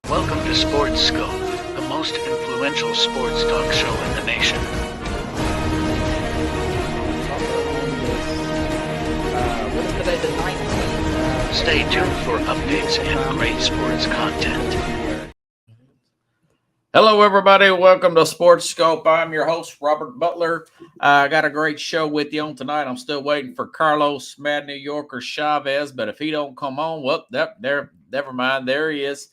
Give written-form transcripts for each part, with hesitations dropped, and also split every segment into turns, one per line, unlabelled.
Welcome to Sports Scope, the most influential sports talk show in the nation.
What is today, the 19th?
Stay tuned for updates and great sports content.
Hello, everybody. Welcome to Sports Scope. I'm your host, Robert Butler. I got a great show with you on tonight. I'm still waiting for Carlos Mad New Yorker Chavez, but if he don't come on, well, never mind. There he is.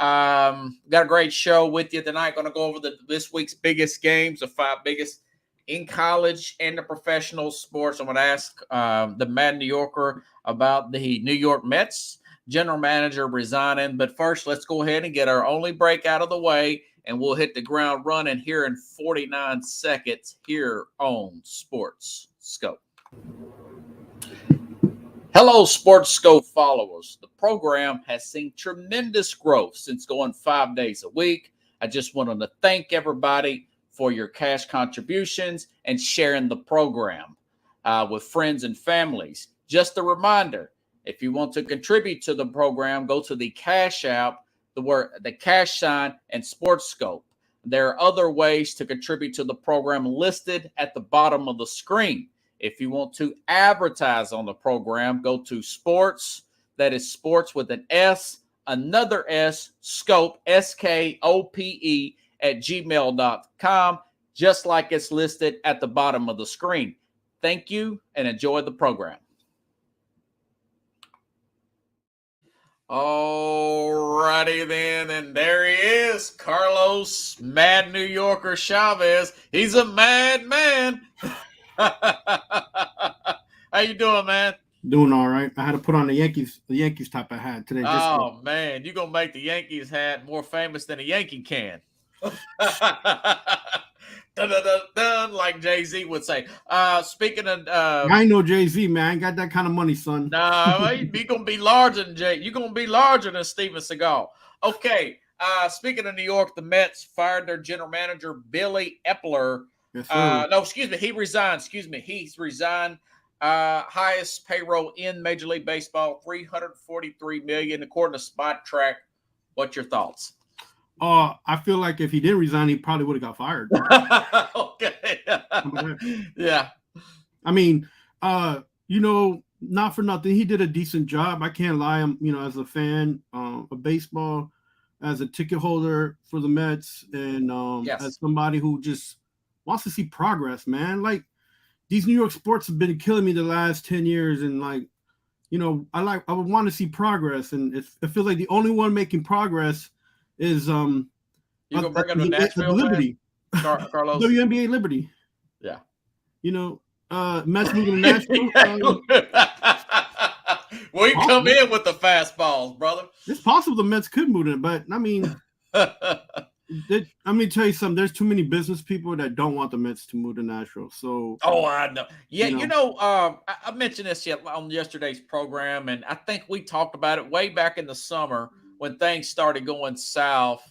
Got a great show with you tonight. Going to go over this week's biggest games, the 5 biggest in college and the professional sports. I'm going to ask the Mad New Yorker about the New York Mets general manager resigning. But first, let's go ahead and get our only break out of the way, and we'll hit the ground running here in 49 seconds here on Sports Scope. Hello, Sports Scope followers. The program has seen tremendous growth since going 5 days a week. I just wanted to thank everybody for your cash contributions and sharing the program with friends and families. Just a reminder, if you want to contribute to the program, go to the Cash App, the cash sign, and Sports Scope. There are other ways to contribute to the program listed at the bottom of the screen. If you want to advertise on the program, go to sports, that is sports with an S, another S, scope, SKOPE, at gmail.com, just like it's listed at the bottom of the screen. Thank you and enjoy the program. All righty then, and there he is, Carlos Mad New Yorker Chavez. He's a mad man. How you doing, man?
Doing all right. I had to put on the Yankees type of hat today.
Man, you're gonna make the Yankees hat more famous than a Yankee can. Dun, dun, dun, dun, like Jay-Z would say. Speaking of,
I ain't no Jay-Z, man. I ain't got that kind of money, son.
No, you're gonna be larger than Jay. You're gonna be larger than Steven Seagal. Okay. Speaking of New York, the Mets fired their general manager Billy Epler.
Yes, sir.
He resigned. He's resigned. Highest payroll in Major League Baseball, $343 million, according to Spot Track. What's your thoughts?
I feel like if he didn't resign, he probably would have got fired.
Okay. Yeah.
I mean, not for nothing, he did a decent job. I can't lie. I'm, as a fan of baseball, as a ticket holder for the Mets, and
Yes.
as somebody who just wants to see progress, man. Like, these New York sports have been killing me the last 10 years, and I would want to see progress, and it feels like the only one making progress is
You gonna bring him to Nashville,
Liberty,
Carlos?
WNBA Liberty.
Yeah.
Mets moving to Nashville.
We come in with the fastballs, brother.
It's possible the Mets could move it, but I mean, let me tell you something. There's too many business people that don't want the Mets to move to Nashville. So,
I know. Yeah, I mentioned this on yesterday's program, and I think we talked about it way back in the summer when things started going south.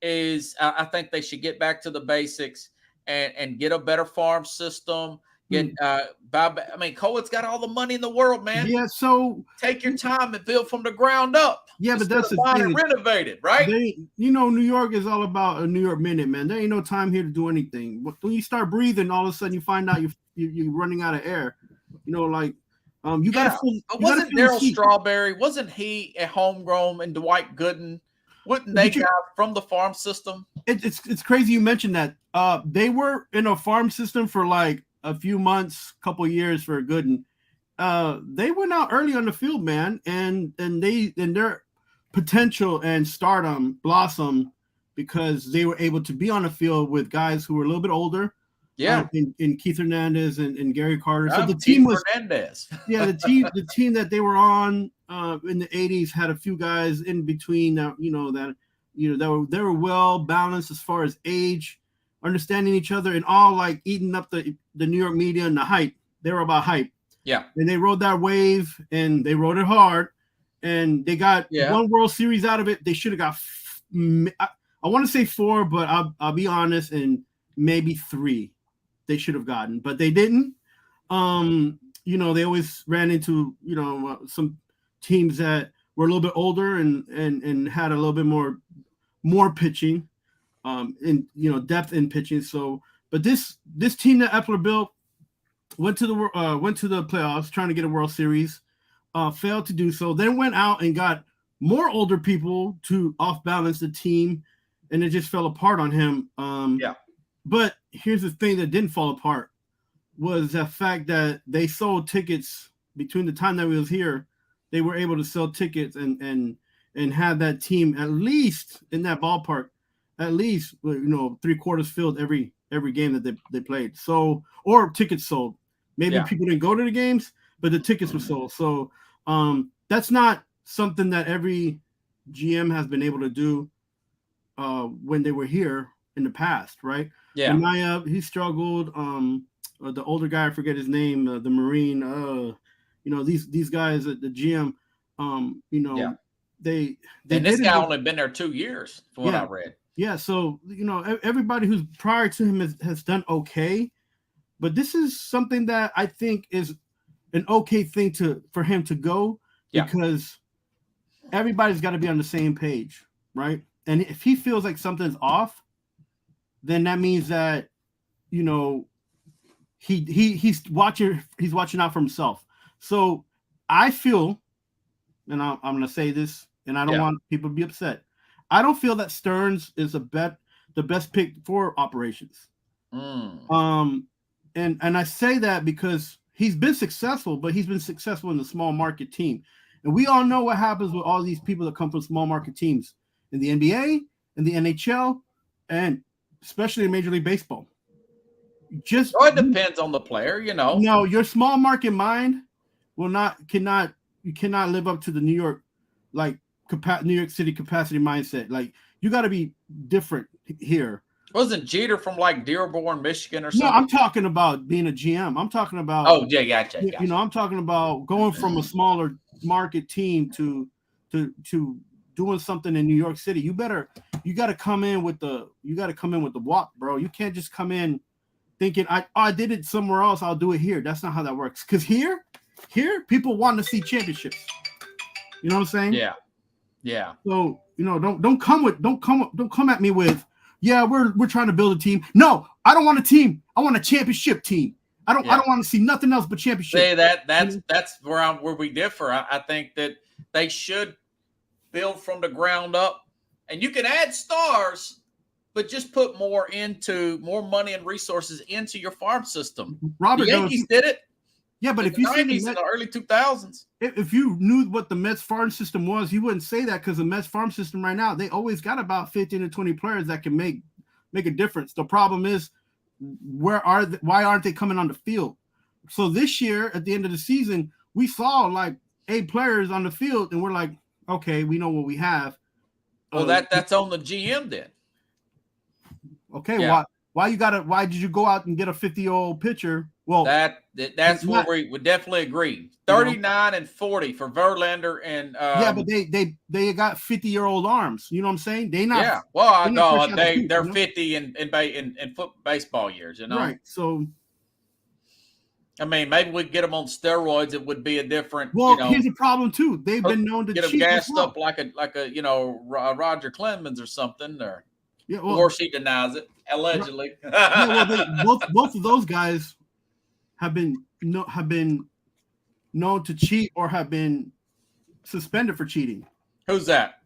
I think they should get back to the basics and get a better farm system. Cohen's got all the money in the world, man.
Yeah, so
take your time and build from the ground up.
Yeah, but that's the thing.
Renovated, right?
New York is all about a New York minute, man. There ain't no time here to do anything. When you start breathing, all of a sudden you find out you're running out of air. You got to.
Wasn't Darryl Strawberry? Wasn't he a homegrown, and Dwight Gooden? Wouldn't they got from the farm system?
It's crazy you mentioned that. They were in a farm system for like a few months, couple years for Gooden. They went out early on the field, man, and their potential and stardom blossomed because they were able to be on the field with guys who were a little bit older.
Yeah,
in Keith Hernandez and Gary Carter. So the
team was Hernandez.
Yeah, the team that they were on in the 80s had a few guys in between that they were well balanced as far as age, understanding each other, and all like eating up the New York media and the hype. They were about hype.
Yeah, and
they rode that wave, and they rode it hard, and they got one World Series out of it. They should have got. I want to say 4, but I'll be honest, and maybe 3. They should have gotten, but they didn't. They always ran into, some teams that were a little bit older and had a little bit more pitching, in depth in pitching. So, but this team that Epler built went to the playoffs trying to get a World Series, failed to do so. Then went out and got more older people to off balance the team, and it just fell apart on him. But here's the thing that didn't fall apart was the fact that they sold tickets between the time that we was here. They were able to sell tickets and have that team at least in that ballpark, at least 3/4 filled every game that they played. So, or tickets sold. Maybe people didn't go to the games, but the tickets were sold. So that's not something that every GM has been able to do when they were here in the past, right?
Yeah.
Maya, he struggled. The older guy, I forget his name, the Marine. These guys at the GM, they
and this guy only been there 2 years, from what I read.
Yeah, so everybody who's prior to him has done okay, but this is something that I think is an okay thing for him to go, because everybody's got to be on the same page, right? And if he feels like something's off, then that means that he's watching out for himself. So I feel, and I'm going to say this, and I don't want people to be upset, I don't feel that Stearns is the best pick for operations. And I say that because he's been successful, but he's been successful in the small market team. And we all know what happens with all these people that come from small market teams in the NBA, in the NHL, and especially in Major League Baseball.
It depends on the player,
No, your small market mind cannot live up to the New York City capacity mindset. Like, you got to be different here.
Wasn't Jeter from like Dearborn, Michigan or something?
No, I'm talking about being a GM. I'm talking about.
Oh, yeah, gotcha.
I'm talking about going from a smaller market team to doing something in New York City. You got to come in with the walk, bro. You can't just come in thinking I did it somewhere else, I'll do it here. That's not how that works. Because here people want to see championships. You know what I'm saying?
Yeah.
So don't come at me with we're trying to build a team. No, I don't want a team. I want a championship team. I don't want to see nothing else but championship.
Say that's where we differ. I think that they should build from the ground up, and you can add stars, but just put more money and resources into your farm system.
Robert,
the Yankees did it.
Yeah, but if
you see in the early 2000s,
if you knew what the Mets farm system was, you wouldn't say that, because the Mets farm system right now, they always got about 15 to 20 players that can make a difference. The problem is, why aren't they coming on the field? So this year, at the end of the season, we saw like 8 players on the field, and we're like, okay, we know what we have.
Well, that's on the GM then.
Okay, why did you go out and get a 50-year-old pitcher? Well,
that's where we would definitely agree. 39 and 40 for Verlander and
but they got 50-year-old arms. You know what I'm saying? They're
50 in baseball years.
Right. So,
I mean, maybe we get them on steroids. It would be a different.
Well, here's a problem too. They've been known to
get them gassed up like a Roger Clemens or something, or course he denies it allegedly.
Both of those guys have been known to cheat or have been suspended for cheating.
Who's that?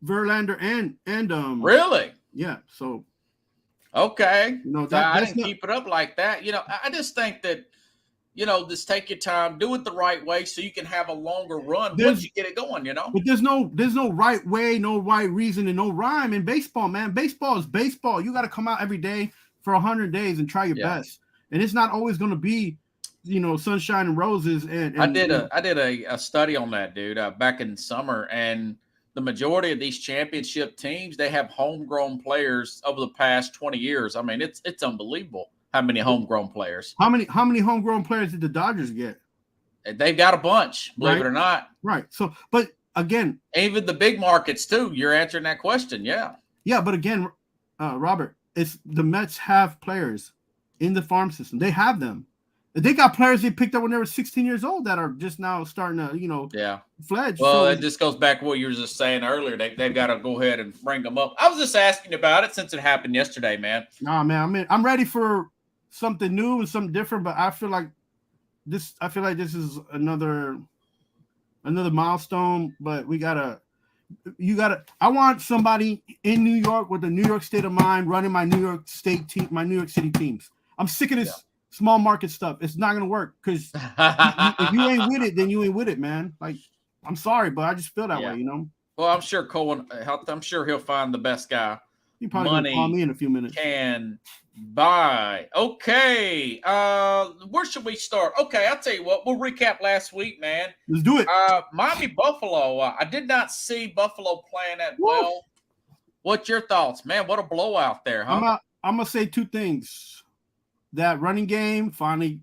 Verlander and
really?
Yeah. So
okay. I didn't keep it up like that. I just think that just take your time, do it the right way, so you can have a longer run once you get it going.
But there's no right way, no right reason, and no rhyme in baseball, man. Baseball is baseball. You got to come out every day for 100 days and try your best. And it's not always going to be, sunshine and roses. And
I did a study on that, dude, back in summer, and the majority of these championship teams, they have homegrown players over the past 20 years. I mean, it's unbelievable how many homegrown players.
How many homegrown players did the Dodgers get?
They've got a bunch, believe it or not.
Right. So, but again,
even the big markets too. You're answering that question, yeah.
Yeah, but again, Robert, it's the Mets have players in the farm system. They have them, They got players they picked up when they were 16 years old that are just now starting to,
Yeah.
fledge.
Well,
So
it just goes back to what you were just saying earlier. They've got to go ahead and bring them up. I was just asking about it since it happened yesterday, man.
nah, man, I'm ready for something new and something different, but I feel like this is another milestone, but I want somebody in New York with a New York state of mind running my New York State team, my New York City teams. I'm sick of this small market stuff. It's not gonna work because if you ain't with it, then you ain't with it, man. Like, I'm sorry, but I just feel that way,
Well, I'm sure Cohen. I'm sure he'll find the best guy.
He probably gonna call me in a few minutes.
Can buy. Okay. Where should we start? Okay, I'll tell you what. We'll recap last week, man.
Let's do it.
Miami Buffalo. I did not see Buffalo playing that well. What's your thoughts, man? What a blowout there, huh?
I'm gonna say two things. That running game finally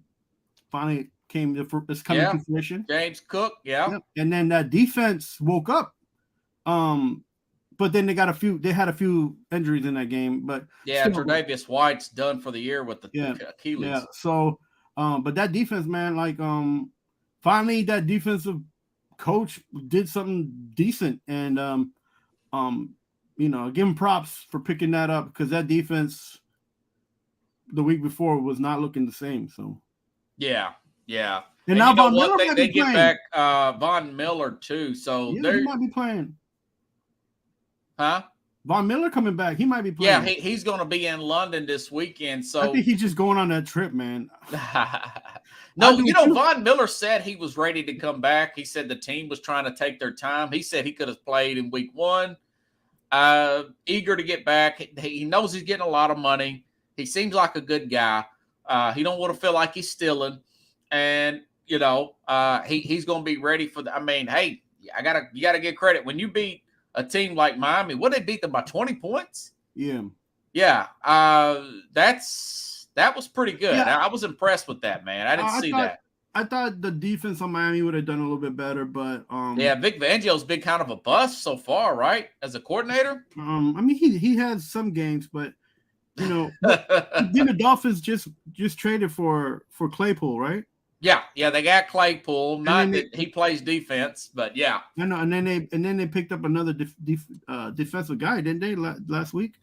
came to fruition.
James Cook,
and then that defense woke up. But then they had a few injuries in that game. But
Tre'Davious White's done for the year with the Achilles.
Yeah. So, but that defense, man, finally that defensive coach did something decent, and give him props for picking that up because that defense the week before was not looking the same. So,
yeah.
And now Von Miller
they get back Von Miller too. So
he might be playing.
Huh?
Von Miller coming back. He might be playing.
Yeah, he's going to be in London this weekend. So
I think he's just going on that trip, man.
No, Von Miller said he was ready to come back. He said the team was trying to take their time. He said he could have played in week 1. Eager to get back. He knows he's getting a lot of money. He seems like a good guy. He don't want to feel like he's stealing. And, he's going to be ready for the – I mean, hey, you got to get credit. When you beat a team like Miami, what, they beat them by 20 points?
Yeah.
Yeah. That was pretty good.
Yeah.
I was impressed with that, man. I didn't see that.
I thought the defense on Miami would have done a little bit better, but
Vic Fangio's been kind of a bust so far, right? As a coordinator.
I mean, he has some games, but then the Dolphins just traded for Claypool, right?
Yeah, they got Claypool. Not that he plays defense, but yeah.
I know, and then they picked up another defensive guy, didn't they, last week?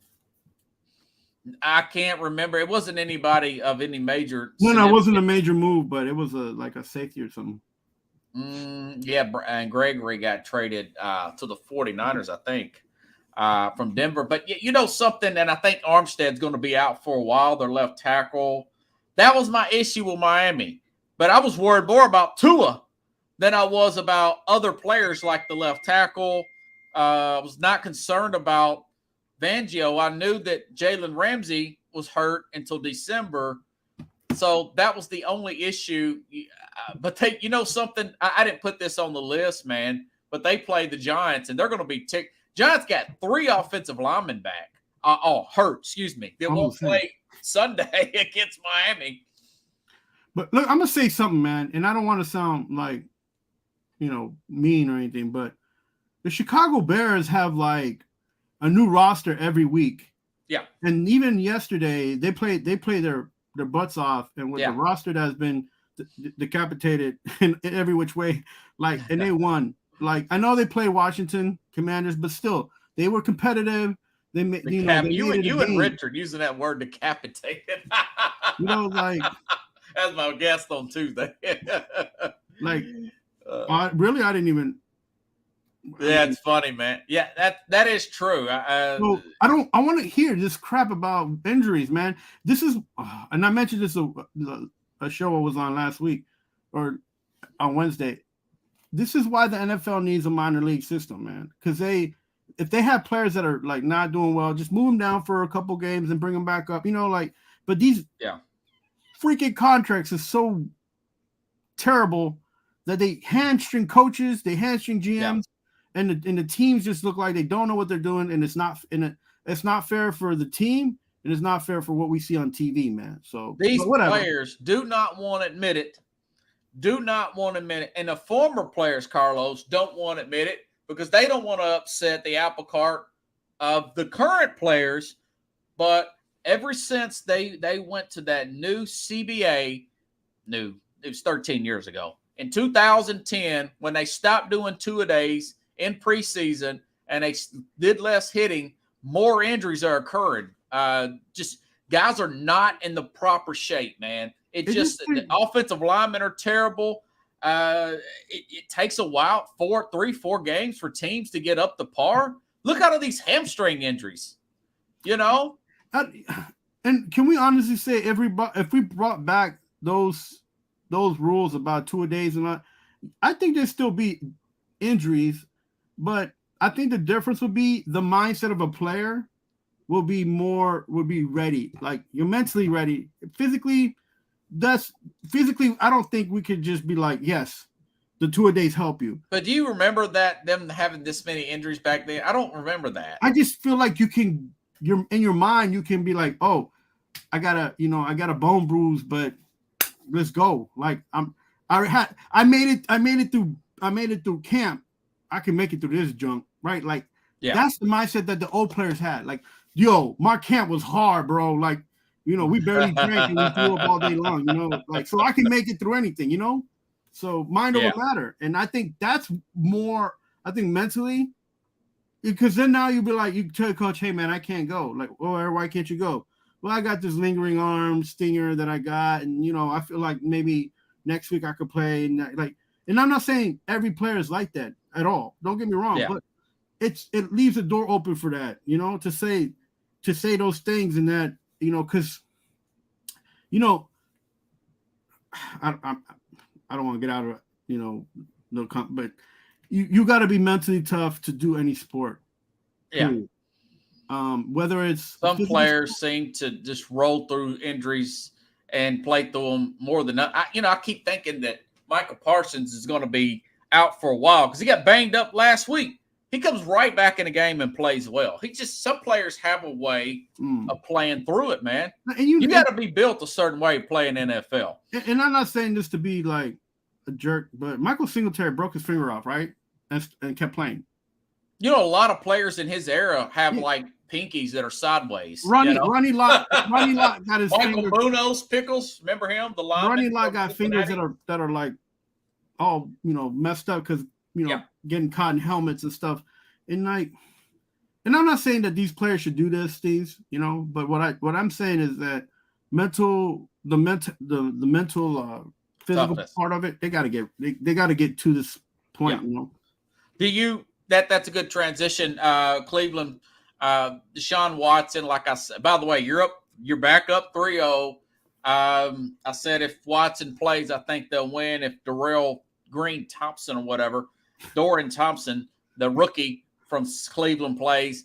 I can't remember. It wasn't anybody of any major.
No, it wasn't a major move, but it was like a safety or something.
And Gregory got traded to the 49ers, I think, from Denver. But something, and I think Armstead's going to be out for a while, their left tackle. That was my issue with Miami. But I was worried more about Tua than I was about other players like the left tackle. I was not concerned about Fangio. I knew that Jalen Ramsey was hurt until December. So that was the only issue. But something, I didn't put this on the list, man, but they played the Giants, and they're going to be ticked. Giants got 3 offensive linemen back. Hurt, excuse me. They won't play Sunday against Miami.
But look, I'm going to say something, man, and I don't want to sound like, mean or anything, but the Chicago Bears have like a new roster every week.
Yeah.
And even yesterday, they play their butts off, and with the roster that has been decapitated in every which way, and they won. I know they play Washington Commanders, but still, they were competitive. They made you
and Richard using that word decapitated. That's my guest on Tuesday.
I didn't even.
Yeah, it's funny, man. Yeah, that is true. I
want to hear this crap about injuries, man. This is, and I mentioned this a show I was on last week or on Wednesday. This is why the NFL needs a minor league system, man. Because if they have players that are not doing well, just move them down for a couple games and bring them back up. But these freaking contracts is so terrible that they hamstring coaches, they hamstring GMs. And the teams just look like they don't know what they're doing, and it's not fair for the team, and it's not fair for what we see on TV, man. So
these players do not want to admit it. And the former players, Carlos, don't want to admit it because they don't want to upset the apple cart of the current players. But ever since they went to that new CBA, knew it was 13 years ago. In 2010, when they stopped doing two-a-days in preseason and they did less hitting, more injuries are occurring. Just guys are not in the proper shape, man. The offensive linemen are terrible. It takes a while, 4 games for teams to get up to par. Look out of these hamstring injuries,
And can we honestly say if we brought back those rules about two-a-days and not, I think there'd still be injuries, but I think the difference would be the mindset of a player will be ready. Like, you're mentally ready. Physically, I don't think we could just be like, yes, the two-a-days help you.
But do you remember them having this many injuries back then? I don't remember that.
I just feel like you're in your mind, you can be like, oh, I got a bone bruise, but let's go. Like, I made it through camp. I can make it through this junk, right? Like, that's the mindset that the old players had. Like, yo, my camp was hard, bro. Like, we barely drank and we threw up all day long, like, so I can make it through anything, So mind over matter. And I think that's more, mentally, because then now you'll be like, you tell coach, hey man, I can't go. Like, oh, why can't you go? Well, I got this lingering arm stinger that I got, and I feel like maybe next week I could play. And I'm not saying every player is like that at all. Don't get me wrong, but it leaves the door open for that, to say those things, and that, because I don't want to get out of but you got to be mentally tough to do any sport.
Yeah.
Period. Whether it's
some players seem to just roll through injuries and play through them more than I keep thinking that Michael Parsons is going to be out for a while because he got banged up last week. He comes right back in the game and plays well. Some players have a way of playing through it, man. And you got to be built a certain way playing NFL.
And I'm not saying this to be like a jerk, but Michael Singletary broke his finger off, right? And kept playing.
A lot of players in his era have like pinkies that are sideways.
Ronnie Lott got his
Michael Munoz, Pickles, remember him? The lineman.
Ronnie Lott got fingers that are like all messed up because getting caught in helmets and stuff. And I'm not saying that these players should do this, Steve, but what I'm saying is that the mental physical toughness part of it, they gotta get to this point,
That's a good transition. Cleveland, Deshaun Watson, like I said, by the way, you're back up 3-0. I said if Watson plays, I think they'll win. If Dorian Thompson, the rookie from Cleveland, plays,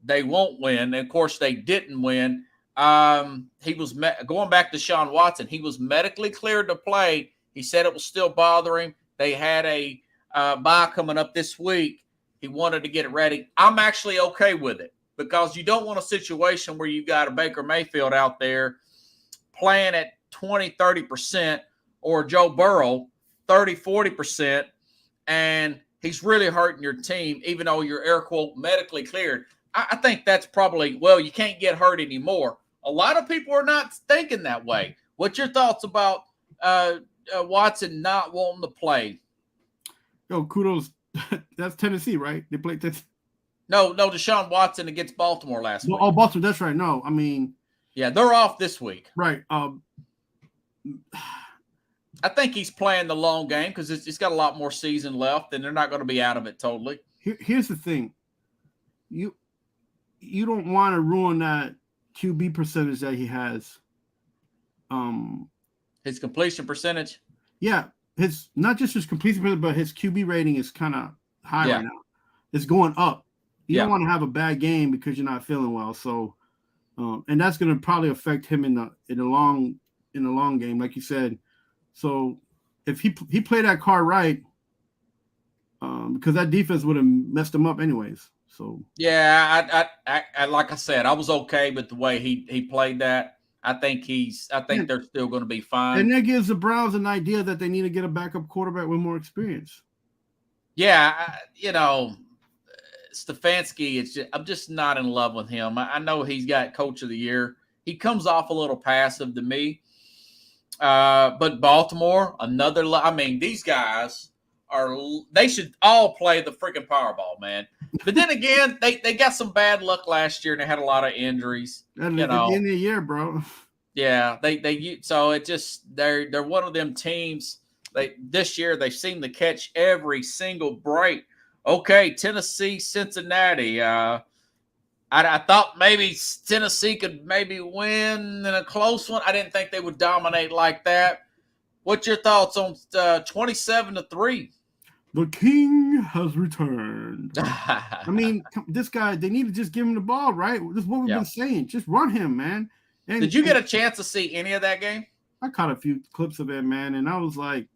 they won't win. And of course, they didn't win. He was going back to Deshaun Watson. He was medically cleared to play. He said it was still bothering him. They had a bye coming up this week. He wanted to get it ready. I'm actually okay with it because you don't want a situation where you got a Baker Mayfield out there playing at 20, 30% or Joe Burrow 30, 40%, and he's really hurting your team, even though you're air quote medically cleared. I think that's probably, you can't get hurt anymore. A lot of people are not thinking that way. What's your thoughts about Watson not wanting to play?
Yo, kudos. That's Tennessee, right? They played this.
No, Deshaun Watson against Baltimore last week.
Oh, Baltimore, that's right. No, I mean,
they're off this week.
Right.
I think he's playing the long game because it's got a lot more season left, and they're not going to be out of it totally.
Here's the thing. You don't want to ruin that QB percentage that he has.
His completion percentage?
Yeah. Not just his completion percentage, but his QB rating is kind of high right now. It's going up. You don't want to have a bad game because you're not feeling well. So, and that's going to probably affect him in the long game, like you said. So, if he played that card right, because that defense would have messed him up anyways. So
I like I said, I was okay with the way he played that. I think they're still going to be fine.
And that gives the Browns an idea that they need to get a backup quarterback with more experience.
Yeah, Stefanski, I'm just not in love with him. I know he's got Coach of the Year. He comes off a little passive to me. But Baltimore, I mean, these guys they should all play the freaking Powerball, man. But then again, they got some bad luck last year and they had a lot of injuries.
At the end of the year, bro.
Yeah, so it just they're one of them teams. This year they seem to catch every single break. Okay, Tennessee, Cincinnati. I thought maybe Tennessee could maybe win in a close one. I didn't think they would dominate like that. What's your thoughts on 27-3?
The king has returned. I mean, this guy, they need to just give him the ball, right? This is what we've been saying. Just run him, man. And,
did you get a chance to see any of that game?
I caught a few clips of it, man, and I was like,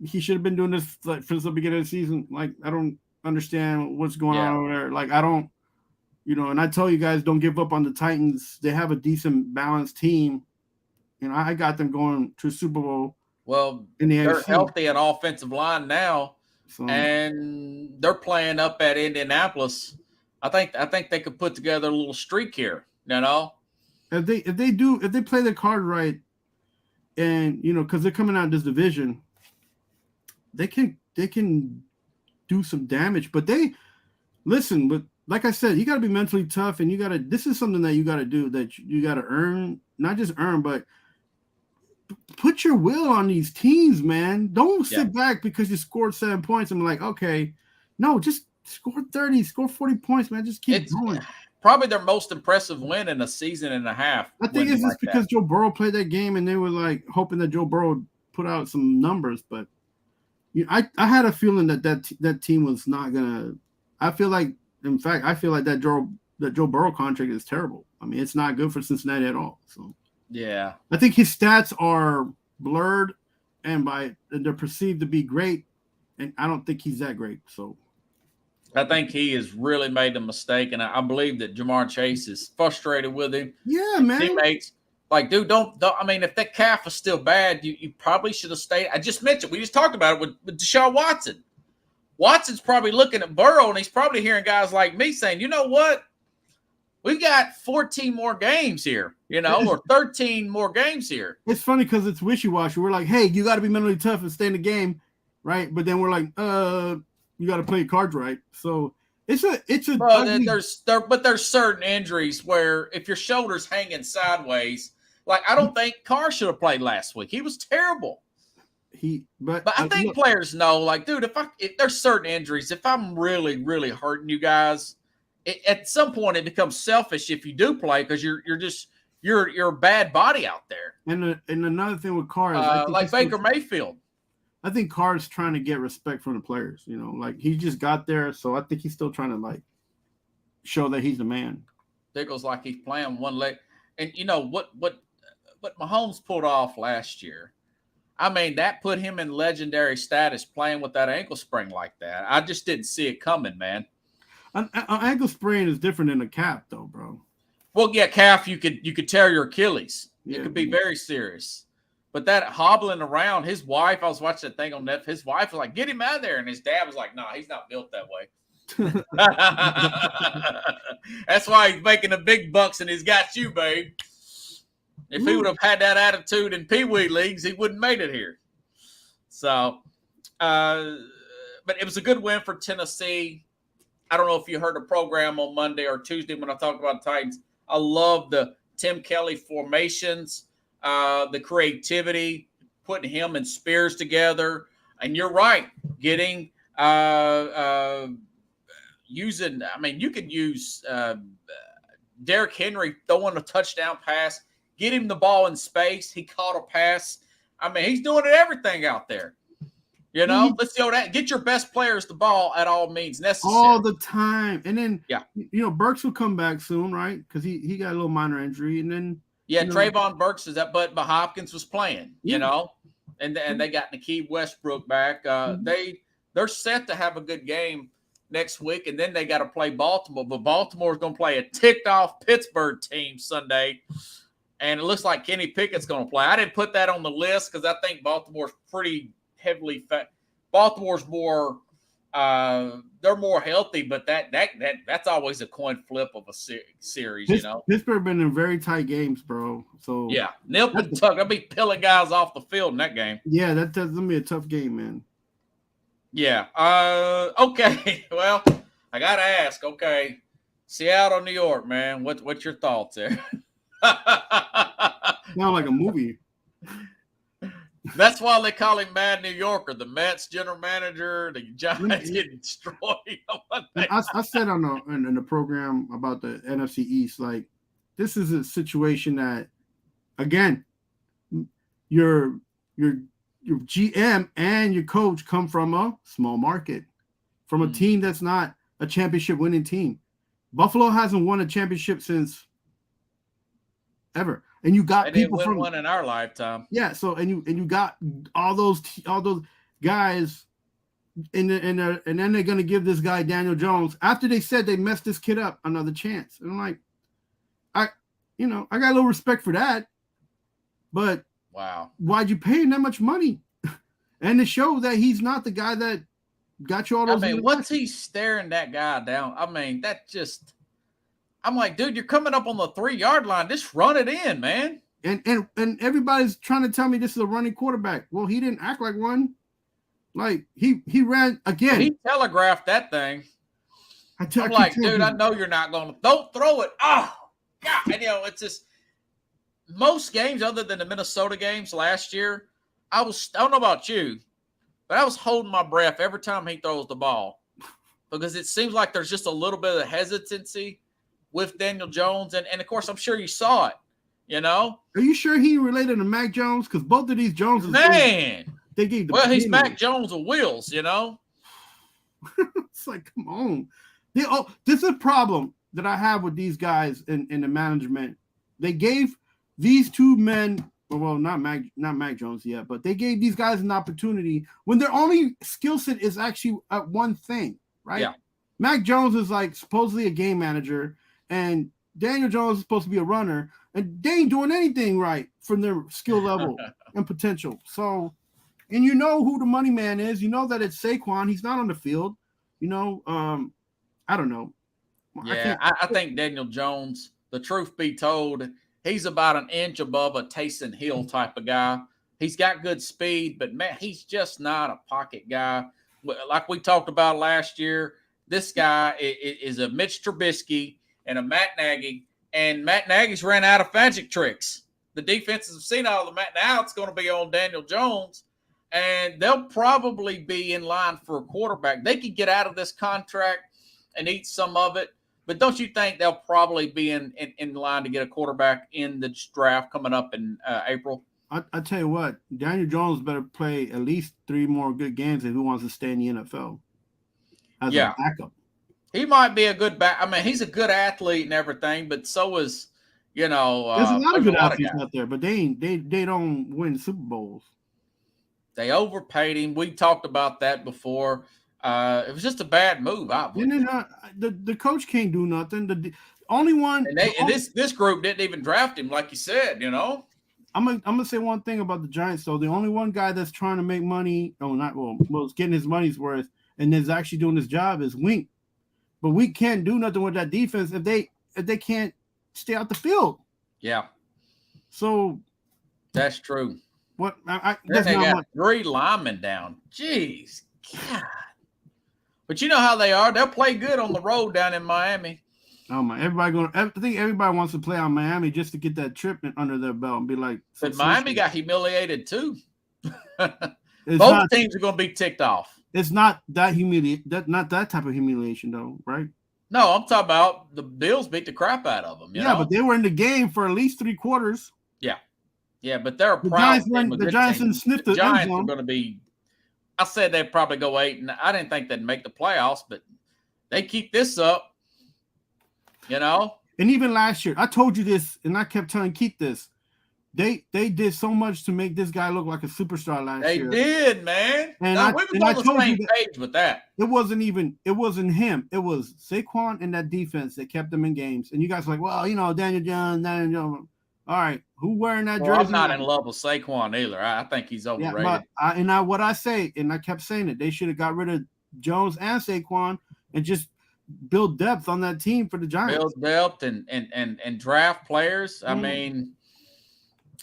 he should have been doing this like since the beginning of the season. Like, I don't understand what's going on over there. Like, I don't, and I tell you guys, don't give up on the Titans. They have a decent, balanced team. I got them going to Super Bowl.
Well,
in the
they're
AFC.
Healthy at offensive line now, and they're playing up at Indianapolis. I think they could put together a little streak here. If
they play the card right, and because they're coming out of this division, they can do some damage. But but like I said, you got to be mentally tough, and this is something that you got to do, that you got to earn, not just earn, but put your will on these teams, man. Don't sit back because you scored 7 points and be like, okay, no, just score 30, score 40 points, man. Just keep going.
Probably their most impressive win in a season and a half.
I think it's just because Joe Burrow played that game and they were like hoping that Joe Burrow would put out some numbers, but I had a feeling that team was not gonna. I feel like that Joe Burrow contract is terrible. I mean, it's not good for Cincinnati at all. So
yeah,
I think his stats are blurred, and they're perceived to be great, and I don't think he's that great. So
I think he has really made a mistake, and I believe that Jamar Chase is frustrated with him.
Yeah, man.
Teammates, like, dude, don't. I mean, if that calf is still bad, you probably should have stayed. I just mentioned, we just talked about it with Deshaun Watson. Watson's probably looking at Burrow, and he's probably hearing guys like me saying, you know what? We've got 14 more games here, or 13 more games here.
It's funny because it's wishy-washy. We're like, hey, you got to be mentally tough and stay in the game, right? But then we're like, you got to play cards right. So it's a.
But there's certain injuries where if your shoulder's hanging sideways, like I don't think Carr should have played last week. He was terrible. But I think players know, like, dude, if there's certain injuries, if I'm really, really hurting you guys, at some point it becomes selfish if you do play because you're a bad body out there.
And another thing with Carr is
like Baker Mayfield.
I think Carr's trying to get respect from the players. Like he just got there, so I think he's still trying to like show that he's the man.
Diggles like he's playing one leg, and what Mahomes pulled off last year. I mean, that put him in legendary status playing with that ankle sprain like that. I just didn't see it coming, man.
An ankle sprain is different than a calf, though, bro.
Well, yeah, calf, you could tear your Achilles. It could be very serious. But that hobbling around, his wife, I was watching that thing on Netflix. His wife was like, get him out of there. And his dad was like, no, he's not built that way. That's why he's making the big bucks and he's got you, babe. If he would have had that attitude in Pee Wee leagues, he wouldn't made it here. So, but it was a good win for Tennessee. I don't know if you heard the program on Monday or Tuesday when I talked about Titans. I love the Tim Kelly formations, the creativity, putting him and Spears together. And you're right, getting using. I mean, you could use Derrick Henry throwing a touchdown pass. Get him the ball in space. He caught a pass. I mean, he's doing everything out there. Let's see that. Get your best players the ball at all means necessary.
All the time. And then, Burks will come back soon, right? Because he got a little minor injury. And then,
Trayvon Burks is that, but Hopkins was playing, and they got Nakeem Westbrook back. They're set to have a good game next week, and then they got to play Baltimore. But Baltimore's going to play a ticked-off Pittsburgh team Sunday. And it looks like Kenny Pickett's going to play. I didn't put that on the list because I think Baltimore's pretty heavily Baltimore's more they're more healthy, but that's always a coin flip of a series, you know.
Pittsburgh been in very tight games, bro. So
yeah, nip and tuck. They'll be peeling guys off the field in that game.
Yeah, that's gonna be a tough game, man.
Yeah. Okay. Well, I gotta ask. Okay, Seattle, New York, man. What's your thoughts there?
Sound like a movie.
That's why they call him Mad New Yorker. The Mets general manager, the Giants getting destroyed.
I said on the program about the NFC East, like this is a situation that, again, your GM and your coach come from a small market, from a team that's not a championship winning team. Buffalo hasn't won a championship since ever. And you got people from
one in our lifetime.
Yeah, so and you got all those guys, and then they're gonna give this guy Daniel Jones, after they said they messed this kid up, another chance. And I'm like, I got a little respect for that, but
wow,
why'd you pay him that much money? And to show that he's not the guy that got you all those.
I mean, what's he staring that guy down? I mean, that just. I'm like, dude, you're coming up on the 3-yard line. Just run it in, man.
And everybody's trying to tell me this is a running quarterback. Well, he didn't act like one. Like he ran again.
He telegraphed that thing. I'm like, dude, I know you're not going to. Don't throw it. Oh, God. And, it's just most games other than the Minnesota games last year, I don't know about you, but I was holding my breath every time he throws the ball because it seems like there's just a little bit of hesitancy with Daniel Jones. And of course, I'm sure you saw it,
Are you sure he related to Mac Jones? Because both of these Joneses.
Man.
They gave
he's Mac Jones with wheels,
It's like, come on. This is a problem that I have with these guys in the management. They gave these two men, well, not Mac Jones yet, but they gave these guys an opportunity when their only skill set is actually at one thing, right?
Yeah.
Mac Jones is like supposedly a game manager, and Daniel Jones is supposed to be a runner, and they ain't doing anything right from their skill level and potential. So, and you know who the money man is. You know that it's Saquon. He's not on the field. I don't know.
Yeah, I think Daniel Jones, the truth be told, he's about an inch above a Taysom Hill type of guy. He's got good speed, but, man, he's just not a pocket guy. Like we talked about last year, this guy is a Mitch Trubisky and a Matt Nagy, and Matt Nagy's ran out of magic tricks. The defenses have seen all of that. Now it's going to be on Daniel Jones, and they'll probably be in line for a quarterback. They could get out of this contract and eat some of it, but don't you think they'll probably be in line to get a quarterback in the draft coming up in April?
I tell you what, Daniel Jones better play at least 3 more good games if he wants to stay in the NFL as a backup.
He might be a good back. I mean, he's a good athlete and everything, but so is,
there's a lot of good athletes out there, but they don't win Super Bowls.
They overpaid him. We talked about that before. It was just a bad move.
The coach can't do nothing. The only one,
and this group didn't even draft him, like you said.
I'm gonna say one thing about the Giants, though. The only one guy that's trying to make money, is getting his money's worth, and is actually doing his job is Wink. But we can't do nothing with that defense if they can't stay out the field.
Yeah. So
that's true. What
they got 3 linemen down. Jeez, God. But you know how they are. They'll play good on the road down in Miami.
Oh my! I think everybody wants to play on Miami just to get that trip under their belt and be like.
But Miami got humiliated too. Both teams are going to be ticked off.
It's not that not that type of humiliation, though, right?
No, I'm talking about the Bills beat the crap out of them. You know?
But they were in the game for at least 3 quarters.
Yeah, but they're
the Giants didn't sniff the
Giants are going to be. I said they'd probably go 8, and I didn't think they'd make the playoffs, but they keep this up. And
even last year, I told you this, and I kept telling Keith this. They did so much to make this guy look like a superstar last year.
They did, man.
And
we were on the same page with that.
It wasn't him. It was Saquon and that defense that kept them in games. And you guys are like, well, Daniel Jones. All right, who wearing that jersey?
I'm not in love with Saquon either. I think he's overrated.
Yeah, but what I say, and I kept saying it, they should have got rid of Jones and Saquon and just build depth on that team for the Giants.
Build depth and draft players. I mean,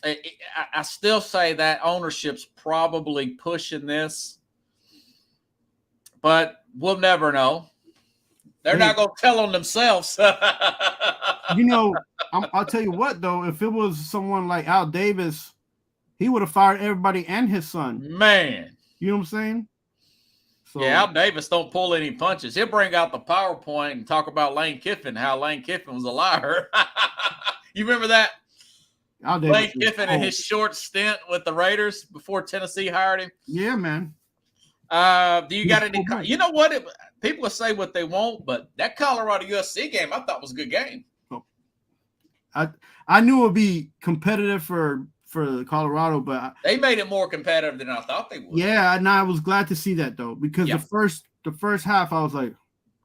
I still say that ownership's probably pushing this, but we'll never know. They're not going to tell on themselves.
I'll tell you what, though, if it was someone like Al Davis, he would have fired everybody and his son.
Man.
You know what I'm saying? So,
yeah, Al Davis don't pull any punches. He'll bring out the PowerPoint and talk about Lane Kiffin, how Lane Kiffin was a liar. You remember that? Lane Kiffin and his short stint with the Raiders before Tennessee hired him?
Yeah, man.
Do you got any? You know what? People will say what they want, but that Colorado USC game I thought was a good game.
I knew it would be competitive for Colorado, but
they made it more competitive than I thought they would.
Yeah, and I was glad to see that though, because the first half I was like,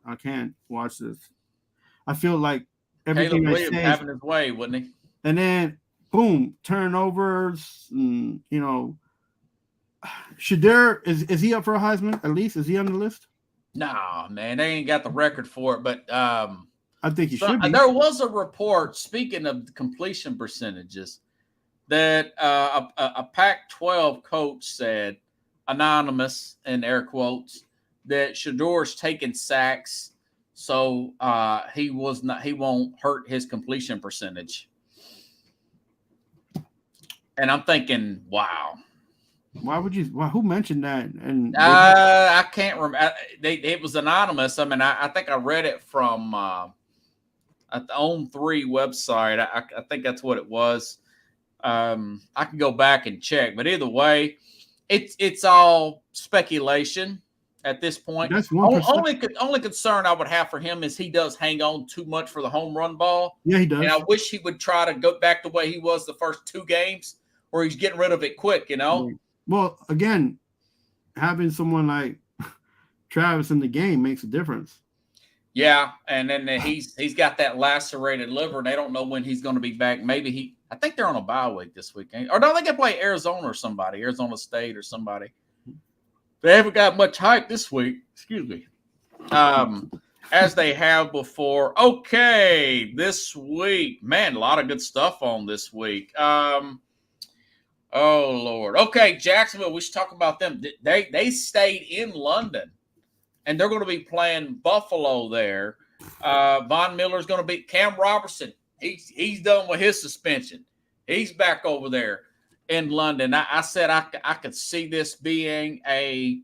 I can't watch this. I feel like everything
Caleb Williams having his way, wouldn't he?
And then boom, turnovers, and Shedeur, is he up for a Heisman? At least is he on the list?
Nah, man, they ain't got the record for it, but
I think he should be.
There was a report, speaking of completion percentages, that a Pac-12 coach said, anonymous in air quotes, that Shedeur's taking sacks, so he won't hurt his completion percentage. And I'm thinking, wow.
Why would you? Who mentioned that? And
I can't remember. It was anonymous. I mean, I think I read it from at the On3 website. I think that's what it was. I can go back and check, but either way, it's all speculation at this point.
That's
only concern I would have for him is he does hang on too much for the home run ball.
Yeah, he does.
And I wish he would try to go back the way he was the first two games, where he's getting rid of it quick.
Well, again, having someone like Travis in the game makes a difference.
Yeah, and then he's got that lacerated liver, and they don't know when he's going to be back. I think they're on a bye week this weekend. Or no, they can play Arizona or somebody, Arizona State or somebody. They haven't got much hype this week. Excuse me. As they have before. Okay, this week. Man, a lot of good stuff on this week. Oh, Lord. Okay, Jacksonville, we should talk about them. They stayed in London, and they're going to be playing Buffalo there. Von Miller's going to be – Cam Robertson, he's done with his suspension. He's back over there in London. I said I could see this being a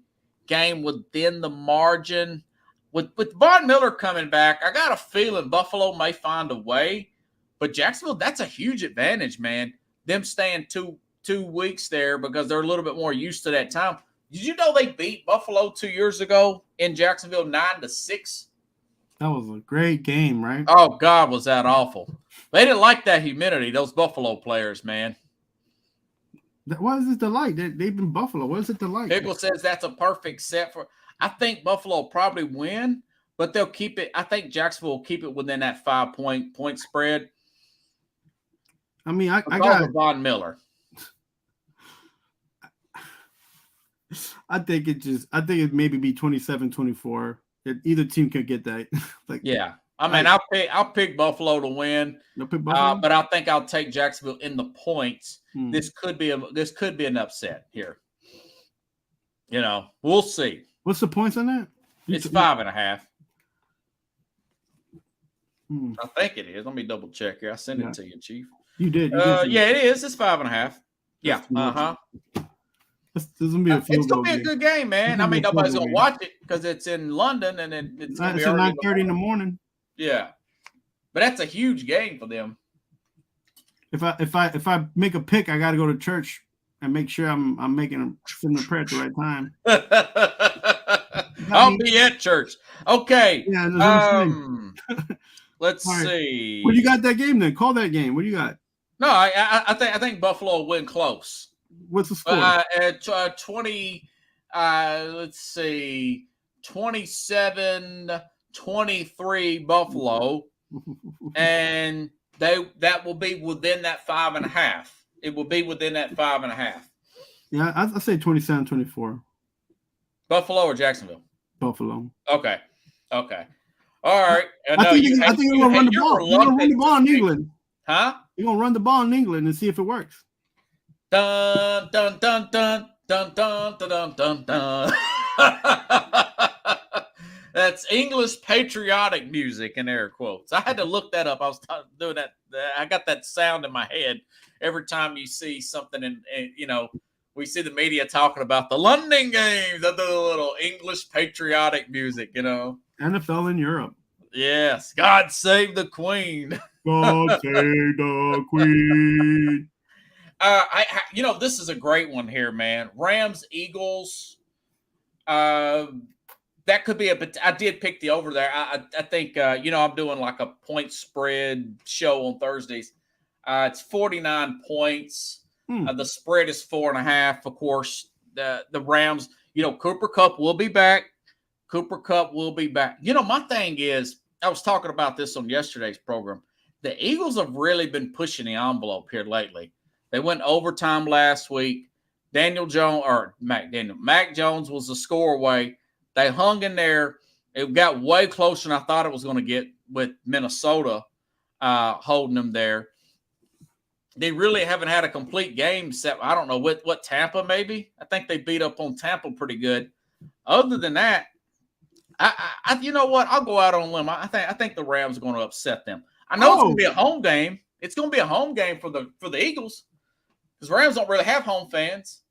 game within the margin. With Von Miller coming back, I got a feeling Buffalo may find a way. But Jacksonville, that's a huge advantage, man. Them staying two weeks there because they're a little bit more used to that time. Did you know they beat Buffalo 2 years ago in Jacksonville 9-6?
That was a great game, right?
Oh, God, was that awful. They didn't like that humidity, those Buffalo players, man.
What is it to like? They've been Buffalo. What is it to like?
People says that's a perfect set for – I think Buffalo will probably win, but they'll keep it – I think Jacksonville will keep it within that 5-point spread.
I mean, I got
Von Miller.
I think it maybe be 27-24. Either team could get that.
Yeah. I mean, I'll pick Buffalo to win. But I think I'll take Jacksonville in the points. This could be an upset here. We'll see.
What's the points on that?
It's 5.5. I think it is. Let me double check here. I sent it to you, Chief.
You did.
Yeah, it is. It's 5.5. Yeah.
This is gonna be
it's gonna be a good game, man. I mean, nobody's gonna watch it because it's in London and it's gonna be
at 9:30 in the morning.
Yeah, but that's a huge game for them.
If I make a pick, I got to go to church and make sure I'm making a prayer at the right time.
I'll be at church. Okay.
Yeah.
Let's see.
What you got that game then? Call that game. What do you got?
No, I think Buffalo will win close.
What's the score?
At 20. Let's see, 27-23 Buffalo, and that will be within that 5.5. It will be within that 5.5.
Yeah, I say 27-24.
Buffalo or Jacksonville?
Buffalo.
Okay. Okay. All right.
I think they're gonna run the
you're
ball. They're gonna run the
reluctant
ball in
to pick-
England.
Huh?
They're gonna run the ball in England and see if it works.
Dun dun dun dun dun dun dun dun dun. That's English patriotic music in air quotes. I had to look that up. I was doing that. I got that sound in my head every time you see something, and we see the media talking about the London games. I do a little English patriotic music.
NFL in Europe.
Yes, God save the Queen.
God save the Queen.
This is a great one here, man. Rams, Eagles. That could be I did pick the over there. I think, I'm doing like a point spread show on Thursdays. It's 49 points. The spread is 4.5. Of course, the Rams, Cooper Kupp will be back. My thing is, I was talking about this on yesterday's program. The Eagles have really been pushing the envelope here lately. They went overtime last week. Mac Jones was a score away. They hung in there. It got way closer than I thought it was going to get with Minnesota holding them there. They really haven't had a complete game except, I don't know, what Tampa maybe? I think they beat up on Tampa pretty good. Other than that, I you know what? I'll go out on a limb. I think the Rams are going to upset them. I know it's going to be a home game. It's going to be a home game for the Eagles because Rams don't really have home fans.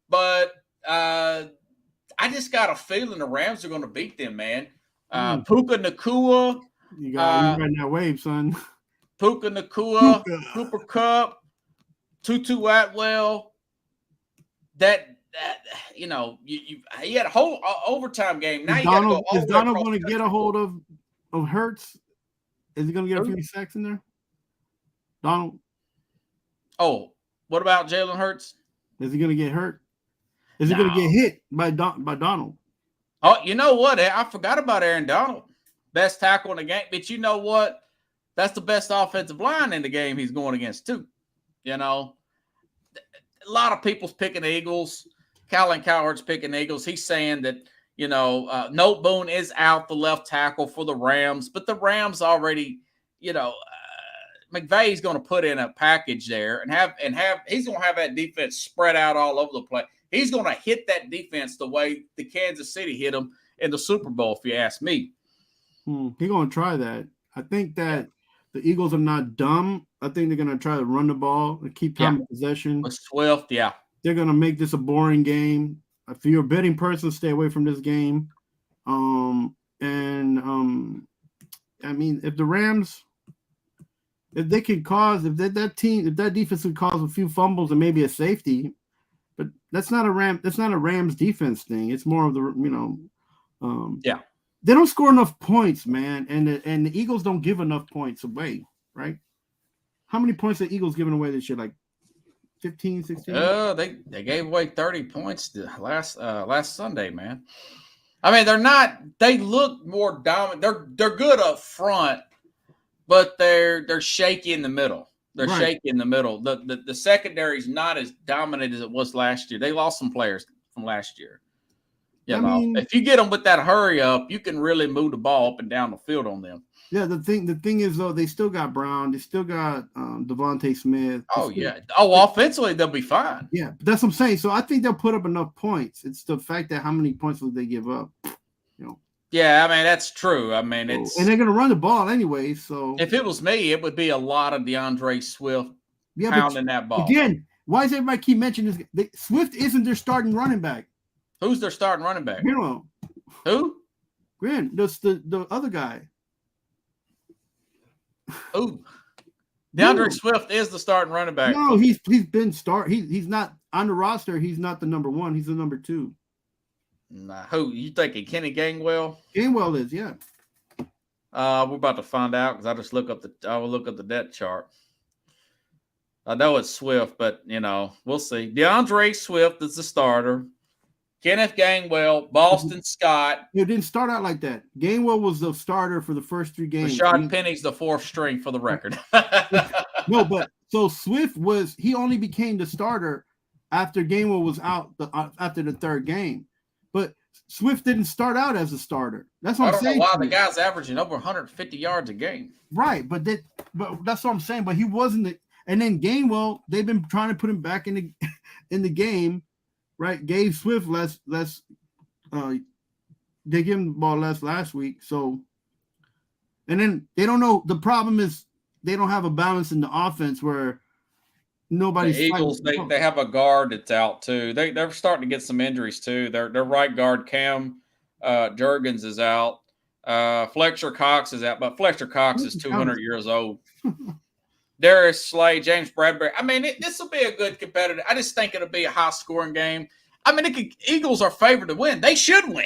But I just got a feeling the Rams are going to beat them, man. Puka Nacua.
You got riding that wave, son.
Puka Nacua, Cooper Kupp, Tutu Atwell. You had a whole overtime game. Now
is Donald going to get a hold of Hurts? Is he going to get a few sacks in there? Donald.
Oh, what about Jalen Hurts?
Is he going to get hurt? Is he going to get hit by Donald?
Oh, you know what? I forgot about Aaron Donald. Best tackle in the game. But you know what? That's the best offensive line in the game he's going against, too. A lot of people's picking the Eagles. Colin Cowherd's picking the Eagles. He's saying that, Note Boone is out, the left tackle for the Rams. But the Rams already, McVay's going to put in a package there and he's going to have that defense spread out all over the place. He's going to hit that defense the way the Kansas City hit them in the Super Bowl, if you ask me.
He's going to try that. I think that the Eagles are not dumb. I think they're going to try to run the ball and keep time of possession.
With Swift, yeah.
They're going to make this a boring game. If you're a betting person, stay away from this game. If the Rams, if they can cause, if that defense can cause a few fumbles and maybe a safety, but that's not a Rams defense thing. It's more of the, they don't score enough points, man. And the Eagles don't give enough points away, right? How many points are the Eagles giving away this year? Like 15, 16?
They gave away 30 points last Sunday, man. I mean, they look more dominant. They're good up front, but they're shaky in the middle. Shaky in the middle. The secondary is not as dominant as it was last year. They lost some players from last year. If you get them with that hurry up, you can really move the ball up and down the field on them.
Yeah, the thing is, though, they still got Brown. They still got Devontae Smith.
Offensively, they'll be fine.
Yeah, but that's what I'm saying. So I think they'll put up enough points. It's the fact that how many points will they give up,
Yeah, I mean, that's true. I mean, and
they're going to run the ball anyway. So
if it was me, it would be a lot of DeAndre Swift pounding that ball.
Again, why does everybody keep mentioning this? Swift isn't their starting running back.
Who's their starting running back?
Who? Grant. That's the other guy.
Who? DeAndre Swift is the starting running back.
No, he's been he's not on the roster. He's not the number one. He's the number two.
Nah, who you thinking? Kenny Gainwell?
Gainwell is, yeah.
We're about to find out because I will look up the depth chart. I know it's Swift, but we'll see. DeAndre Swift is the starter. Kenneth Gainwell, Boston Scott.
It didn't start out like that. Gainwell was the starter for the first 3 games.
Rashad Penny's the 4th string for the record.
No, but so Swift he only became the starter after Gainwell was out after the 3rd game. But Swift didn't start out as a starter. That's what
I
I'm
don't know
saying.
why the guy's averaging over 150 yards a game.
Right, but that's what I'm saying. But he wasn't. And then Gainwell, they've been trying to put him back in the game, right? Gave Swift less. They gave him the ball less last week. So, and then they don't know. The problem is they don't have a balance in the offense where nobody's.
The Eagles, they have a guard that's out too. They're starting to get some injuries too. Their right guard Cam Jurgens is out. Fletcher Cox is out, but Fletcher Cox is 200 years old. Darius Slay, James Bradbury. I mean, this will be a good competitor. I just think it'll be a high scoring game. I mean, Eagles are favored to win. They should win.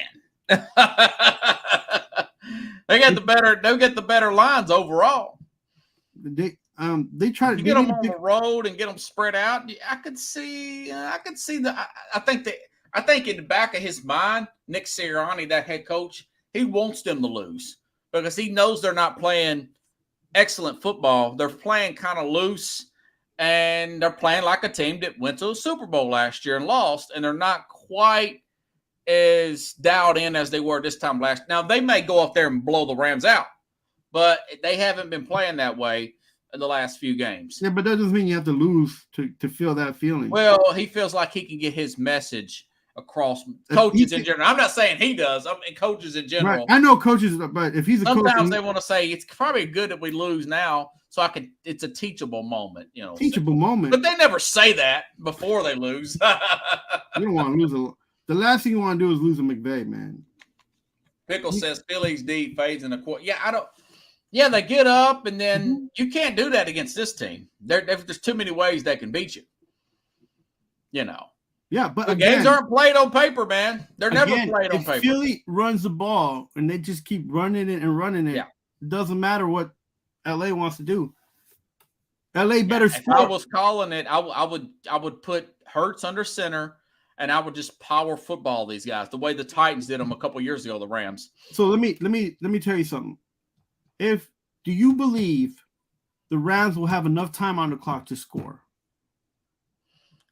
They get the better lines overall.
They try to
get them on the road and get them spread out. I could see the. I think in the back of his mind, Nick Sirianni, that head coach, he wants them to lose because he knows they're not playing excellent football. They're playing kind of loose, and they're playing like a team that went to a Super Bowl last year and lost, and they're not quite as dialed in as they were this time last. Now, they may go up there and blow the Rams out, but they haven't been playing that way in the last few games.
Yeah, but that doesn't mean you have to lose to feel that feeling.
Well, he feels like he can get his message across. Coaches in general. I'm not saying he does. I mean, coaches in general.
Right. I know coaches, but if he's a
sometimes
coach,
they want to say it's probably good that we lose now, so it's a teachable moment,
Teachable moment.
But they never say that before they lose.
You don't want to lose the last thing you want to do is lose a McVay, man.
Pickle says Philly's D fades in the court. Yeah, I don't. Yeah, they get up, and then you can't do that against this team. There's too many ways they can beat you.
Yeah, but
the games aren't played on paper, man. They're never played on paper.
If Philly runs the ball and they just keep running it and running it, it doesn't matter what LA wants to do. LA better score.
If I was calling it, I would put Hurts under center, and I would just power football these guys the way the Titans did them a couple years ago. The Rams.
So let me tell you something. Do you believe the Rams will have enough time on the clock to score?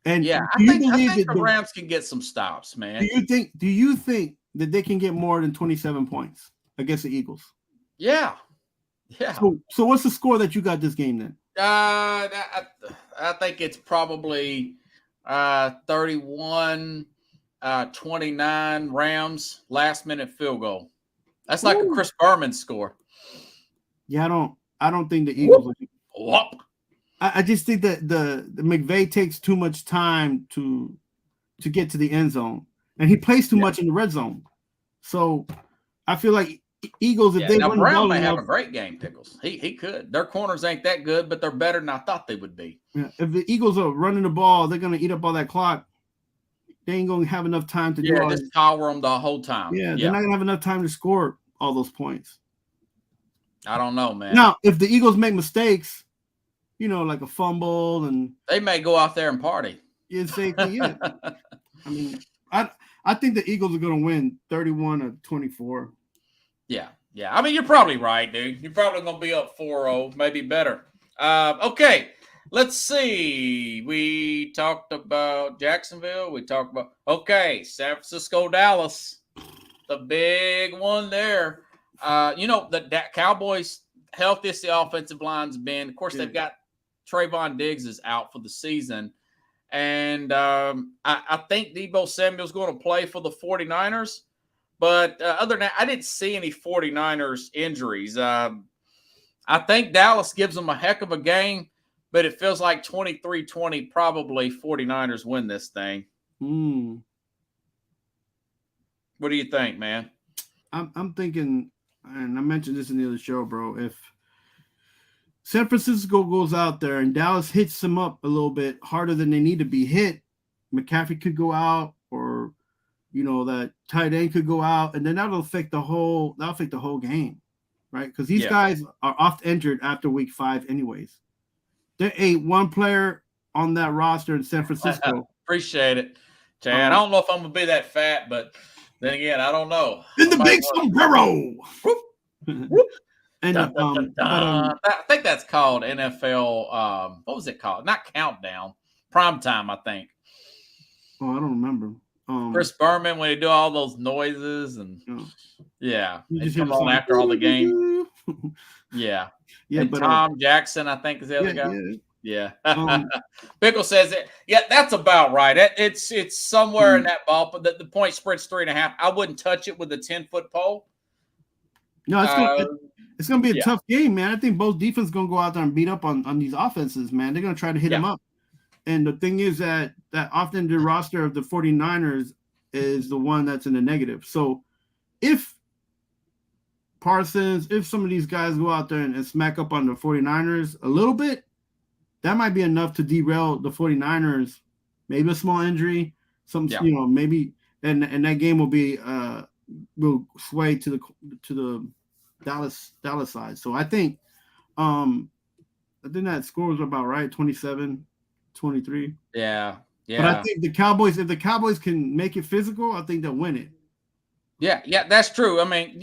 And
I think the Rams can get some stops, man.
Do you think that they can get more than 27 points against the Eagles?
Yeah.
So what's the score that you got this game then?
I think it's probably 31-29 Rams, last minute field goal. That's like a Chris Berman score.
Yeah, I don't think the Eagles
Whoop.
I just think that the McVay takes too much time to get to the end zone, and he plays too much in the red zone. So I feel like Eagles, if they win,
Brown may have a great game. Pickles, he could. Their corners ain't that good, but they're better than I thought they would be.
Yeah, if the Eagles are running the ball, they're gonna eat up all that clock. They ain't gonna have enough time to do all
just power them the whole time.
Yeah, they're not gonna have enough time to score all those points.
I don't know, man.
Now, if the Eagles make mistakes, like a fumble, and
they may go out there and party.
Exactly. Yeah. I mean, I think the Eagles are going to win 31-24.
Yeah. I mean, you're probably right, dude. You're probably going to be up 4-0, maybe better. Okay, let's see. We talked about Jacksonville. We talked about San Francisco, Dallas, the big one there. The Cowboys' healthiest the offensive line's been. Of course, they've got Trayvon Diggs is out for the season. And I think Deebo Samuel's going to play for the 49ers. But other than that, I didn't see any 49ers injuries. I think Dallas gives them a heck of a game, but it feels like 23-20 probably 49ers win this thing. What do you think, man?
I'm thinking, and I mentioned this in the other show, bro, if San Francisco goes out there and Dallas hits them up a little bit harder than they need to be hit, McCaffrey could go out, or that tight end could go out, and then that'll affect the whole game, right? Because these guys are oft injured after week 5 anyways. There ain't one player on that roster in San Francisco.
Appreciate it, Chad. I don't know if I'm gonna be that fat, but then again, I don't know.
In the big sombrero. And
I think that's called NFL. What was it called? Not Countdown. Primetime, I think.
Oh, I don't remember.
Chris Berman when he do all those noises and yeah,
you just
he'd
hear
come
the
on
song
after all the game. Yeah,
yeah,
and
but
Tom Jackson, I think, is the other guy.
Yeah.
Pickle says it. Yeah, that's about right. It's somewhere in that ball, but the point spread's 3.5. I wouldn't touch it with a 10-foot pole.
No, it's gonna be a tough game, man. I think both defenses gonna go out there and beat up on these offenses, man. They're gonna try to hit them up. And the thing is that often the roster of the 49ers is the one that's in the negative. So if Parsons, if some of these guys go out there and smack up on the 49ers a little bit, that might be enough to derail the 49ers. Maybe a small injury, maybe, and that game will sway to the Dallas side. So I think that score was about right, 27-23.
Yeah.
But I think if the Cowboys can make it physical, I think they'll win it.
Yeah, that's true. I mean,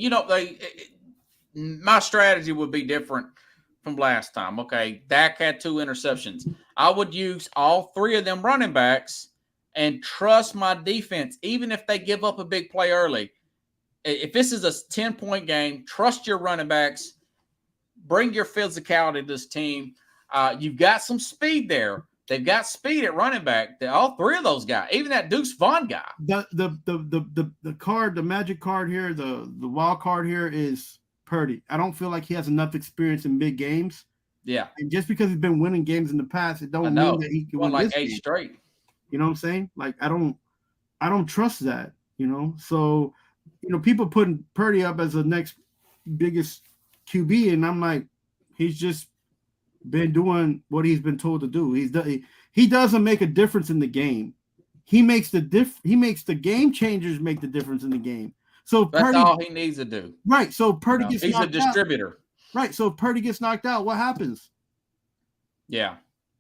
my strategy would be different from last time. Okay, Dak had 2 interceptions. I would use all 3 of them running backs and trust my defense, even if they give up a big play early. If this is a 10-point game, trust your running backs. Bring your physicality to this team. You've got some speed there. They've got speed at running back. All 3 of those guys, even that Deuce Vaughn guy.
The card, the magic card here, the wild card here is Purdy. I don't feel like he has enough experience in big games.
Yeah.
And just because he's been winning games in the past, it don't mean that he can win
like
this
8
game.
straight.
You know what I'm saying? Like I don't trust that, So, people putting Purdy up as the next biggest QB, and I'm like, he's just been doing what he's been told to do. He doesn't make a difference in the game. He makes the game changers make the difference in the game. So
that's all he needs to do.
Right. So Purdy gets knocked out.
He's a distributor.
Right. So if Purdy gets knocked out, what happens?
Yeah.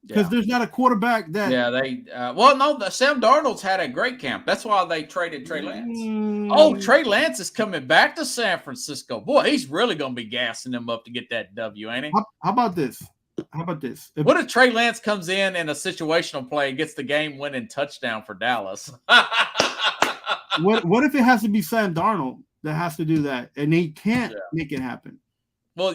Because there's not a quarterback that.
Yeah, the Sam Darnold's had a great camp. That's why they traded Trey Lance. Trey Lance is coming back to San Francisco. Boy, he's really going to be gassing them up to get that W, ain't he?
How about this?
What if Trey Lance comes in a situational play and gets the game-winning touchdown for Dallas?
What if it has to be Sam Darnold that has to do that, and he can't make it happen?
Well,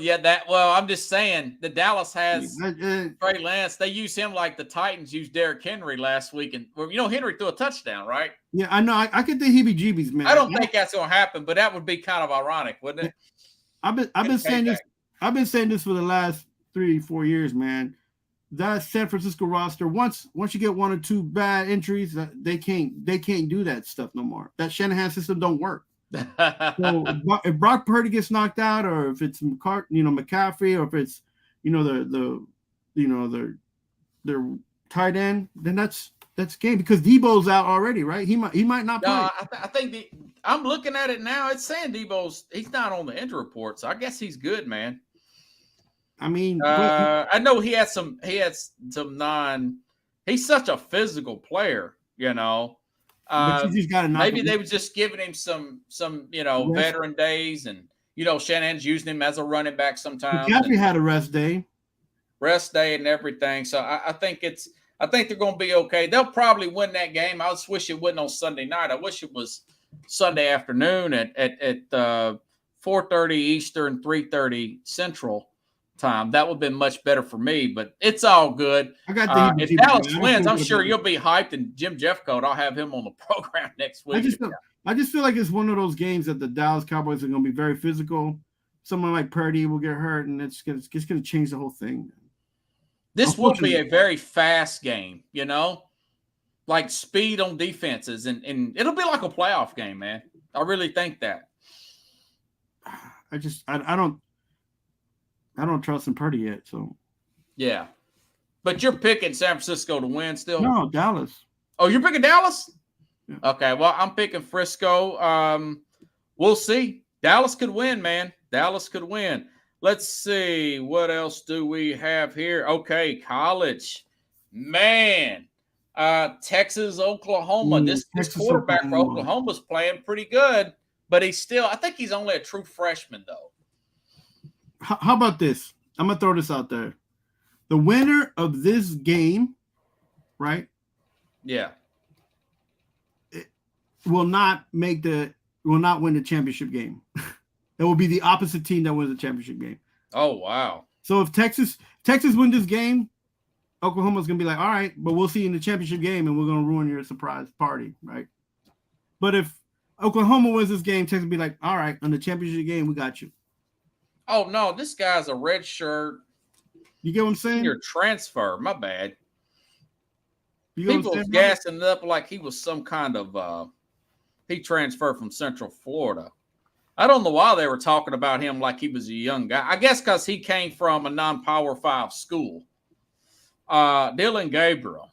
I'm just saying the Dallas has Trey Lance. They use him like the Titans used Derrick Henry last week. And, Henry threw a touchdown, right?
Yeah, I know. I could think heebie-jeebies, man.
I don't think that's going to happen, but that would be kind of ironic, wouldn't it?
I've been saying this. I've been saying this for the last 3-4 years, man. That San Francisco roster, once you get 1 or 2 bad injuries, they can't do that stuff no more. That Shanahan system don't work. So if Brock Purdy gets knocked out, or if it's McCaffrey, or if it's their tight end, then that's game, because Debo's out already, right? He might not play.
I think I'm looking at it now. It's saying he's not on the injury report, so I guess he's good, man.
I mean,
I know he had some he's such a physical player,
but you just gotta
maybe they were just giving him some veteran days, and Shanahan's using him as a running back sometimes.
McCaffrey had a rest day
and everything. So I think they're going to be okay. They'll probably win that game. I just wish it wasn't on Sunday night. I wish it was Sunday afternoon at 4:30 Eastern, 3:30 Central time. That would have been much better for me, but it's all good. If Dallas wins, I'm sure you'll be hyped, and Jim Jeffcoat, I'll have him on the program next week.
I just feel like it's one of those games that the Dallas Cowboys are going to be very physical. Someone like Purdy will get hurt, and it's going to change the whole thing.
This will be a very fast game, like speed on defenses, and it'll be like a playoff game, man. I really think that.
I don't trust in Purdy yet, so.
Yeah. But you're picking San Francisco to win still?
No, Dallas.
Oh, you're picking Dallas?
Yeah.
Okay, well, I'm picking Frisco. We'll see. Dallas could win, man. Dallas could win. Let's see. What else do we have here? Okay, college. Man. Texas, Oklahoma. This quarterback for Oklahoma's playing pretty good, but I think he's only a true freshman, though.
How about this? I'm going to throw this out there. The winner of this game, right?
Yeah.
will not win the championship game. It will be the opposite team that wins the championship game.
Oh, wow.
So if Texas win this game, Oklahoma's gonna be like, all right, but we'll see you in the championship game, and we're gonna ruin your surprise party, right? But if Oklahoma wins this game, Texas will be like, all right, on the championship game, we got you.
Oh no, this guy's a red shirt.
You get what I'm saying?
Your transfer, my bad.
You get
People was gassing it up like he was some kind of he transferred from Central Florida. I don't know why they were talking about him like he was a young guy. I guess because he came from a non-Power 5 school. Dylan Gabriel.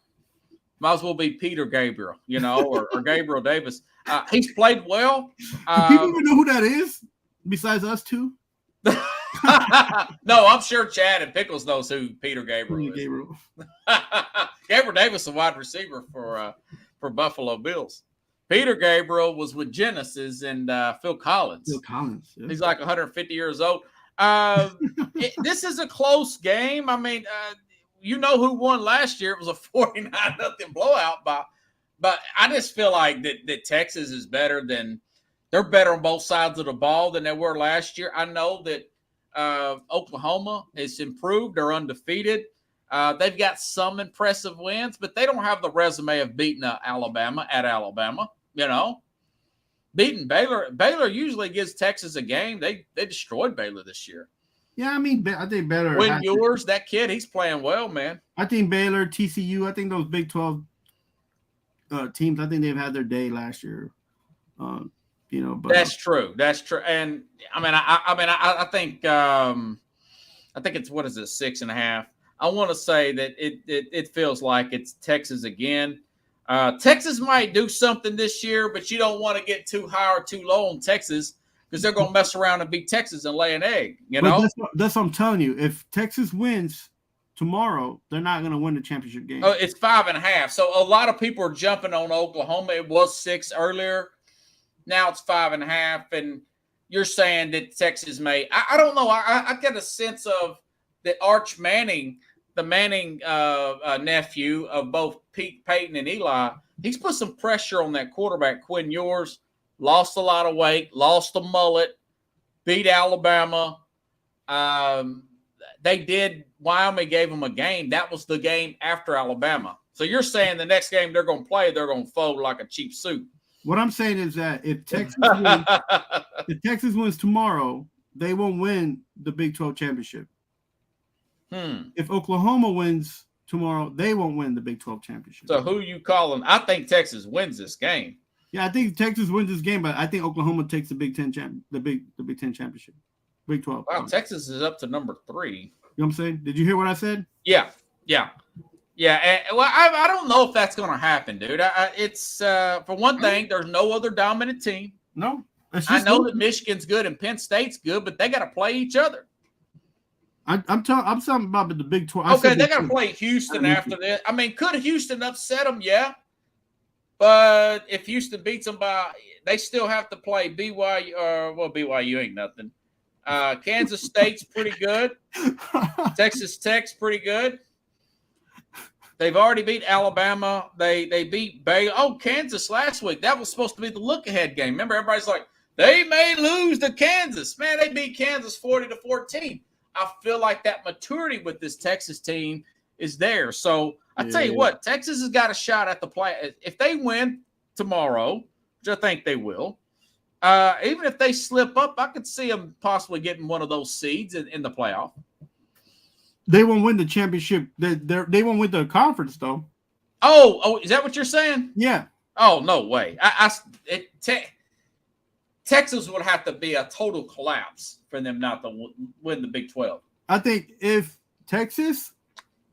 Might as well be Peter Gabriel, or Gabriel Davis. He's played well.
Do people even know who that is besides us two?
No, I'm sure Chad and Pickles knows who Peter Gabriel is. Gabriel Davis, a wide receiver for Buffalo Bills. Peter Gabriel was with Genesis and Phil Collins.
Yeah.
He's like 150 years old. This is a close game. I mean, you know who won last year? It was a 49-0 blowout. But I just feel like that Texas is better than – they're better on both sides of the ball than they were last year. I know that Oklahoma has improved. They're undefeated. They've got some impressive wins, but they don't have the resume of beating Alabama at Alabama. Beating Baylor. Baylor usually gives Texas a game. They destroyed Baylor this year.
Yeah, I mean, I think Baylor.
That kid, he's playing well, man.
I think Baylor, TCU, I think those Big 12 teams, I think they've had their day last year. But
that's true. That's true. And I think it's 6.5. I want to say that it feels like it's Texas again. Texas might do something this year, but you don't want to get too high or too low on Texas because they're going to mess around and beat Texas and lay an egg.
That's what I'm telling you. If Texas wins tomorrow, they're not going to win the championship game.
Oh, it's 5.5. So a lot of people are jumping on Oklahoma. It was 6 earlier. Now it's 5.5, and you're saying that Texas may. I don't know. I get a sense of that Arch Manning, the Manning nephew of both Pete Payton and Eli, he's put some pressure on that quarterback, Quinn Ewers. Lost a lot of weight, lost the mullet, beat Alabama. Wyoming gave them a game. That was the game after Alabama. So you're saying the next game they're going to play, they're going to fold like a cheap suit.
What I'm saying is that if Texas wins tomorrow, they won't win the Big 12 championship. If Oklahoma wins tomorrow, they won't win the Big 12 championship.
So who you calling? I think Texas wins this game.
Yeah, I think Texas wins this game, but I think Oklahoma takes the Big 10 the Big 10 championship. Big 12.
Wow, Texas is up to number 3.
You know what I'm saying? Did you hear what I said?
Yeah. And, I don't know if that's going to happen, dude. It's for one thing, there's no other dominant team.
No.
I know that Michigan's good and Penn State's good, but they got to play each other.
I'm talking about the Big 12.
Okay, they got to play Houston after this. I mean, could Houston upset them? Yeah. But if Houston beats them they still have to play BYU. BYU ain't nothing. Kansas State's pretty good. Texas Tech's pretty good. They've already beat Alabama. They beat Baylor. Oh, Kansas last week. That was supposed to be the look-ahead game. Remember, everybody's like, they may lose to Kansas. Man, they beat Kansas 40-14. I feel like that maturity with this Texas team is there. So I tell you what, Texas has got a shot at the play. If they win tomorrow, which I think they will, even if they slip up, I could see them possibly getting one of those seeds in the playoff.
They won't win the championship. They won't win the conference, though.
Oh, is that what you're saying?
Yeah.
Oh, no way. Texas would have to be a total collapse for them not to win the Big 12.
I think if Texas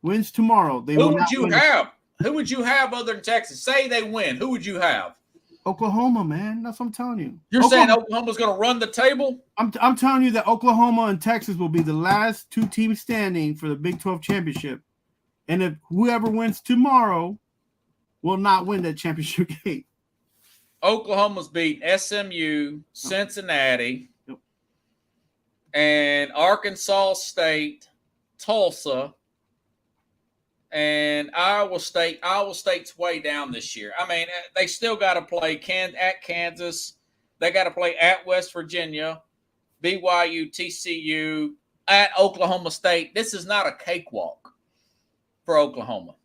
wins tomorrow,
Who would you have other than Texas? Say they win. Who would you have?
Oklahoma, man. That's what I'm telling you.
You're saying Oklahoma's going to run the table?
I'm telling you that Oklahoma and Texas will be the last two teams standing for the Big 12 championship. And if whoever wins tomorrow will not win that championship game.
Oklahoma's beat SMU, Cincinnati, and Arkansas State, Tulsa, And Iowa State's way down this year. I mean, they still got to play at Kansas. They got to play at West Virginia, BYU, TCU, at Oklahoma State. This is not a cakewalk for Oklahoma.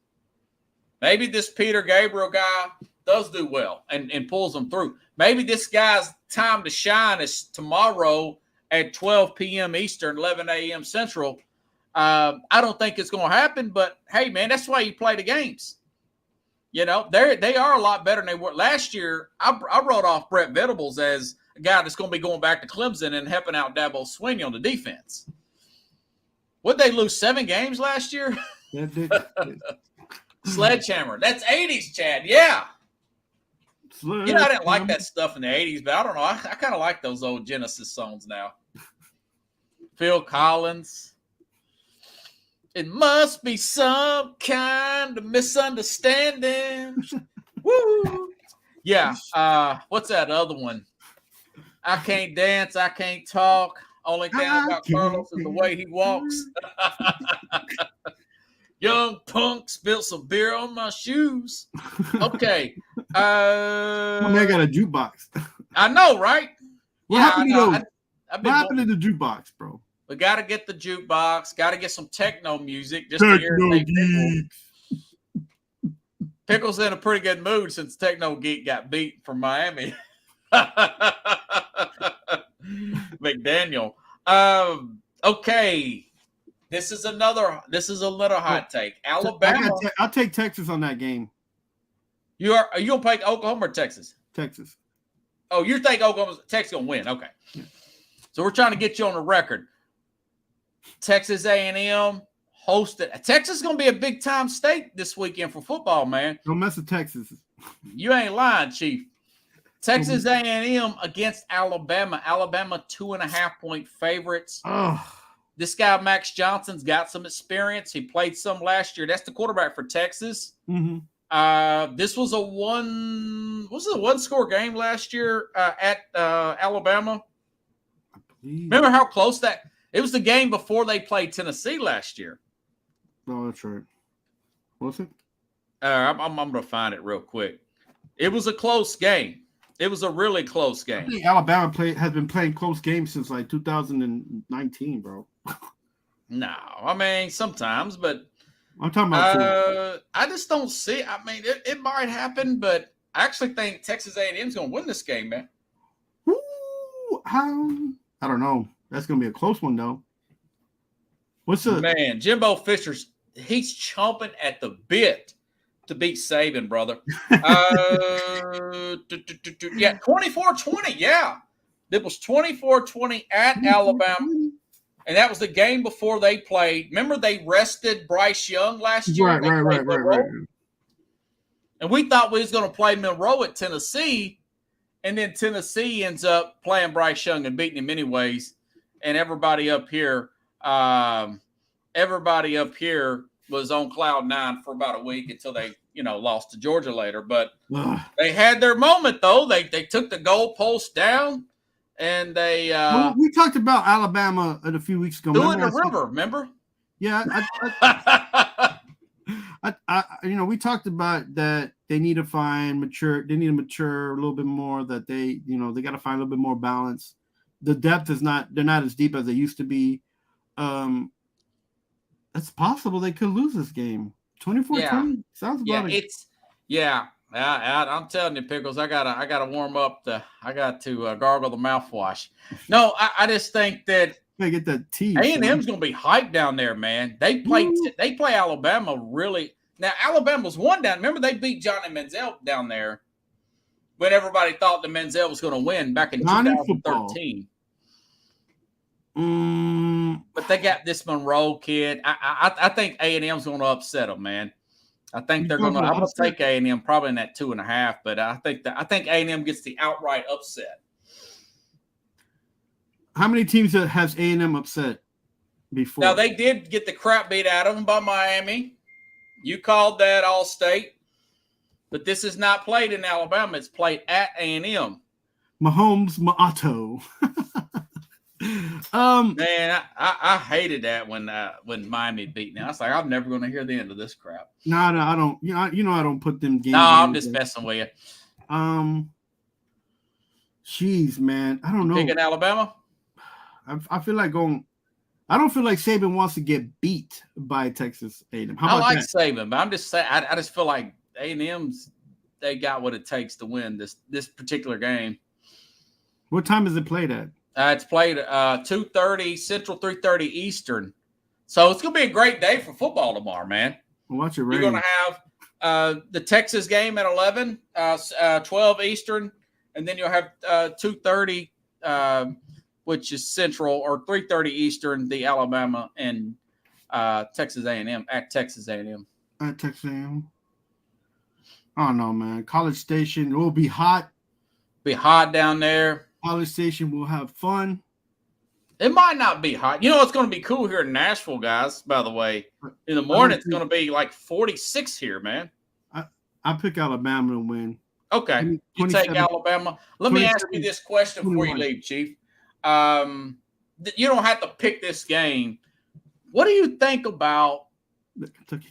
Maybe this Peter Gabriel guy does do well and pulls them through. Maybe this guy's time to shine is tomorrow at 12 p.m. Eastern, 11 a.m. Central. I don't think it's going to happen, but hey, man, that's why you play the games. You know, they are a lot better than they were last year. I wrote off Brett Venables as a guy that's going to be going back to Clemson and helping out Dabo Swinney on the defense. Would they lose 7 games last year? Sledgehammer. That's 80s, Chad. Yeah. You know, I didn't like that stuff in the 80s, but I don't know. I kind of like those old Genesis songs now. Phil Collins. It must be some kind of misunderstanding. Woo! Yeah. What's that other one? I can't dance. I can't talk. Only thing about Carlos is the way he walks. Young punk spilled some beer on my shoes. Okay.
I got a jukebox.
I know, right?
What happened to the jukebox, bro?
We got to get the jukebox. Got to get some techno music just to irritate Pickles. Pickles in a pretty good mood since Techno Geek got beat from Miami. McDaniel. Okay. This is a little hot take. Alabama.
I'll take Texas on that game.
Are you gonna pick Oklahoma or Texas?
Texas.
Oh, you think Texas gonna win? Okay.
Yeah.
So we're trying to get you on the record. Texas A&M hosted. Texas is gonna be a big time state this weekend for football, man.
Don't mess with Texas.
You ain't lying, Chief. Texas A&M against Alabama. Alabama 2.5-point favorites.
Oh.
This guy Max Johnson's got some experience. He played some last year. That's the quarterback for Texas.
Mm-hmm.
This was a one-score game last year at Alabama. Remember how close that? It was the game before they played Tennessee last year.
Oh, that's right. Was it?
I'm going to find it real quick. It was a close game. It was a really close game.
I think Alabama has been playing close games since like 2019, bro.
No, I mean sometimes, but
I'm talking about.
I just don't see. I mean, it might happen, but I actually think Texas A&M is going to win this game, man.
Ooh, I don't know. That's going to be a close one, though.
Man? Jimbo Fisher's he's chomping at the bit to beat Saban, brother. Yeah, 24-20. Yeah, it was 24-20 at Alabama. And that was the game before they played. Remember, they rested Bryce Young last year? Right. And we thought we was going to play Monroe at Tennessee. And then Tennessee ends up playing Bryce Young and beating him anyways. And everybody up here was on cloud 9 for about a week until they, lost to Georgia later. But they had their moment, though. They took the goalpost down. And they
we talked about Alabama a few weeks ago.
Doing the river, remember?
Yeah, we talked about that they need to mature a little bit more, that they got to find a little bit more balance. The depth they're not as deep as they used to be. It's possible they could lose this game. 24-20 sounds about it. I'm telling you, Pickles, I gotta warm up I got to gargle the mouthwash. No, I just think that they get that tea.
A&M's gonna be hyped down there, man. They play Alabama really. Now Alabama's won down. Remember they beat Johnny Manziel down there when everybody thought the Manziel was going to win back in 2013. But they got this Monroe kid. I think A&M's going to upset them, man. I think they're going to. I'm going to take A&M probably in that 2.5, but I think A&M gets the outright upset.
How many teams has A&M upset before?
Now they did get the crap beat out of them by Miami. You called that All-State, but this is not played in Alabama. It's played at A&M.
Mahomes Ma'ato.
Man, I hated that when Miami beat. Now I was like, I'm never going to hear the end of this crap.
No, I don't. I don't put them games.
No, I'm just messing with you.
Jeez, man, I don't know.
Picking Alabama.
I feel like going. I don't feel like Saban wants to get beat by Texas A&M.
I like Saban, but I'm just saying. I just feel like A&M's they got what it takes to win this particular game.
What time is it played at?
It's played 2:30 Central, 3:30 Eastern. So it's going to be a great day for football tomorrow, man.
Watch it.
You're going to have the Texas game at 11, 12 Eastern, and then you'll have 2:30, which is Central, or 3:30 Eastern, the Alabama and Texas A&M at Texas A&M.
At Texas A&M. I don't know, man. College Station will be hot.
Be hot down there.
College Station will have fun.
It might not be hot. You know, it's going to be cool here in Nashville, guys, by the way. In the morning, it's going to be like 46 here, man.
I pick Alabama to win.
Okay. You take Alabama. Let me ask you this question before you leave, Chief. You don't have to pick this game. What do you think about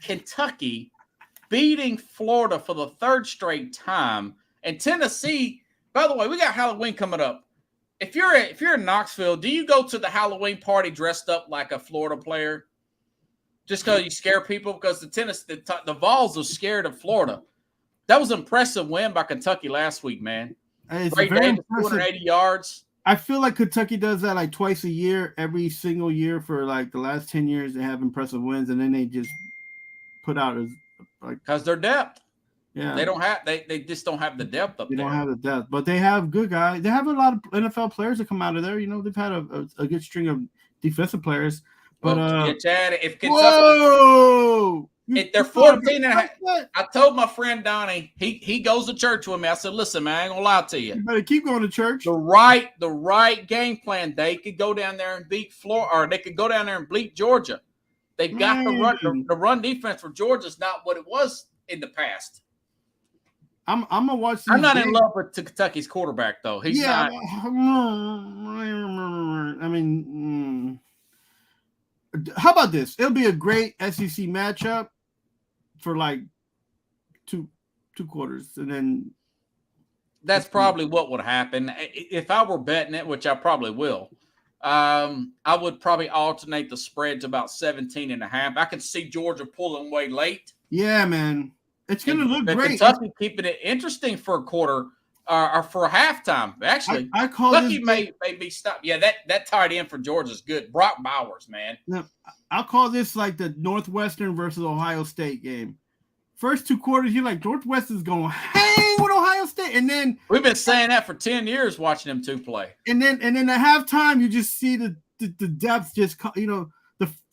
Kentucky beating Florida for the third straight time? And Tennessee, by the way, we got Halloween coming up. If you're in Knoxville, do you go to the Halloween party dressed up like a Florida player? Just because you scare people? Because the Vols are scared of Florida. That was an impressive win by Kentucky last week, man. Great day, 280 yards.
I feel like Kentucky does that like twice a year, every single year for like the last 10 years. They have impressive wins, and then they just put out as like
because their depth.
Yeah,
they just don't have the depth up there.
They don't have the depth, but they have good guys. They have a lot of NFL players that come out of there. You know, they've had a good string of defensive players. But
Chad, if Kentucky, if they're 14 and a half, I told my friend Donnie, he goes to church with me. I said, listen, man, I ain't gonna lie to you.
You better keep going to church.
The right game plan. They could go down there and beat Florida, or they could go down there and beat Georgia. They've got the run defense for Georgia's not what it was in the past.
I'm gonna watch.
I'm not in love with Kentucky's quarterback though. He's not.
I mean, how about this? It'll be a great SEC matchup for like two quarters, and then
that's probably what would happen if I were betting it, which I probably will. I would probably alternate the spread to about 17.5. I can see Georgia pulling away late.
Yeah, man. It's going to look great.
Kentucky keeping it interesting for a quarter or for a halftime. Actually,
I call
Kentucky may be stopped. Yeah, that tight end for Georgia is good. Brock Bowers, man.
Now, I'll call this like the Northwestern versus Ohio State game. First two quarters, you're like, Northwestern's going to hang with Ohio State. And then
we've been saying that for 10 years watching them two play.
And then at halftime, you just see the depth just,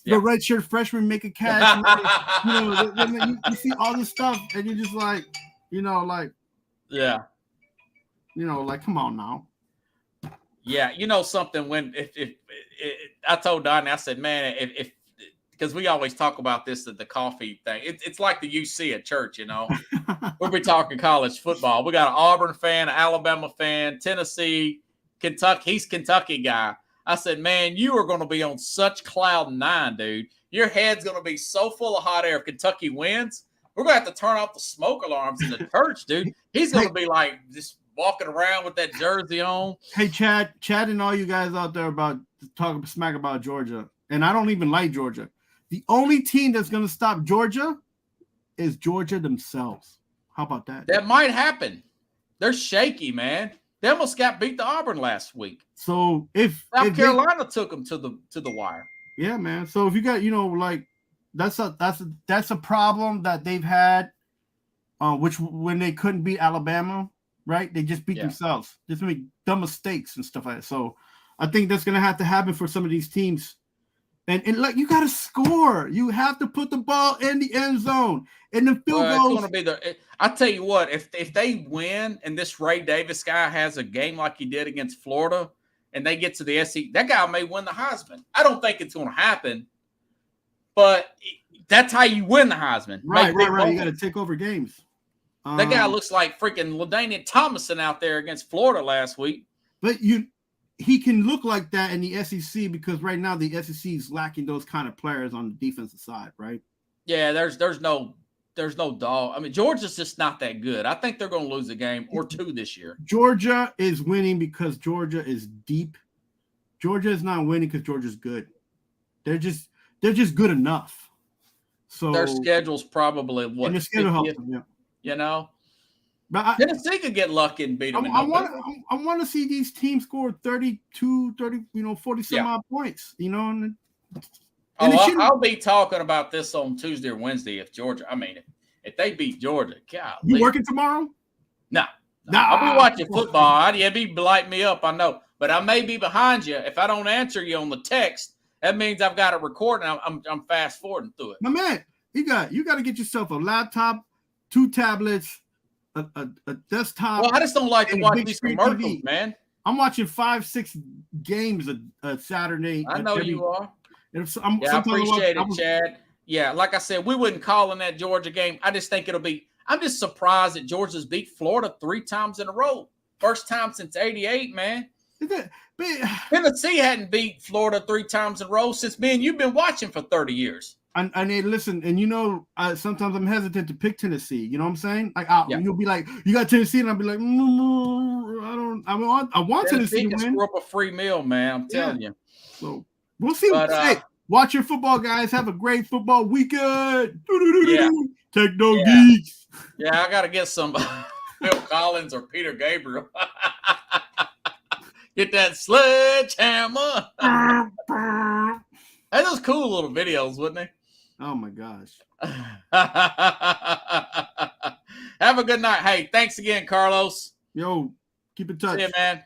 the red shirt freshman make a catch. You see all this stuff, and you're just like, come on now.
Yeah, something when if I told Donnie, I said, man, if because we always talk about this at the coffee thing. It's like the UC at church, We'll be talking college football. We got an Auburn fan, an Alabama fan, Tennessee, Kentucky. He's Kentucky guy. I said, man, you are going to be on such cloud nine, dude. Your head's going to be so full of hot air. If Kentucky wins, we're going to have to turn off the smoke alarms in the church, dude. He's going to be like just walking around with that jersey on.
Hey, Chad and all you guys out there about talking smack about Georgia, and I don't even like Georgia. The only team that's going to stop Georgia is Georgia themselves. How about that?
That might happen. They're shaky, man. They almost got beat to Auburn last week.
So if
South Carolina took them to the wire.
Yeah, man. So if you got, that's a problem that they've had, which when they couldn't beat Alabama, right? They just beat themselves. Just make dumb mistakes and stuff like that. So I think that's gonna have to happen for some of these teams. And like you got to score. You have to put the ball in the end zone. And the field goals.
It's going to be I tell you what, if they win and this Ray Davis guy has a game like he did against Florida, and they get to the SEC, that guy may win the Heisman. I don't think it's going to happen, but that's how you win the Heisman.
Right. You got to take over games.
That guy looks like freaking LaDainian Tomlinson out there against Florida last week.
But you he can look like that in the SEC because right now the SEC is lacking those kind of players on the defensive side, right?
Yeah, there's no dog. I mean, Georgia's just not that good. I think they're going to lose a game or two this year.
Georgia is winning because Georgia is deep. Georgia is not winning because Georgia's good. They're just good enough. So
their schedule's probably what?
And the schedule helps them, yeah.
You know,
but
Tennessee could get lucky and beat them.
I want to see these teams score 32, 30, 40 some odd points. And
I'll be talking about this on Tuesday or Wednesday if Georgia. I mean, if they beat Georgia, God,
you working tomorrow?
No. I'll be watching football. You'll be lighting me up, I know, but I may be behind you. If I don't answer you on the text, that means I've got it recording. I'm fast forwarding through it.
My man, you got to get yourself a laptop, 2 tablets, a desktop.
Well, I just don't like to watch these commercials, TV. Man.
I'm watching 5-6 games a Saturday.
I know you are.
I
appreciate it, Chad. Yeah, like I said, we wouldn't call in that Georgia game. I just think it'll be. I'm just surprised that Georgia's beat Florida 3 times in a row. First time since '88, man. Tennessee hadn't beat Florida 3 times in a row since me and you've been watching for 30 years.
And listen, and sometimes I'm hesitant to pick Tennessee. You know what I'm saying? Like, you'll be like, you got Tennessee, and I'll be like, I want Tennessee to win.
Screw up a free meal, man. I'm telling you.
So we'll see. Watch your football, guys. Have a great football weekend. Techno geeks.
Yeah, I got to get some Phil Collins or Peter Gabriel. Get that sledgehammer. Hey, those cool little videos, wouldn't they?
Oh my gosh.
Have a good night. Hey, thanks again, Carlos.
Yo, keep in touch.
See you, man.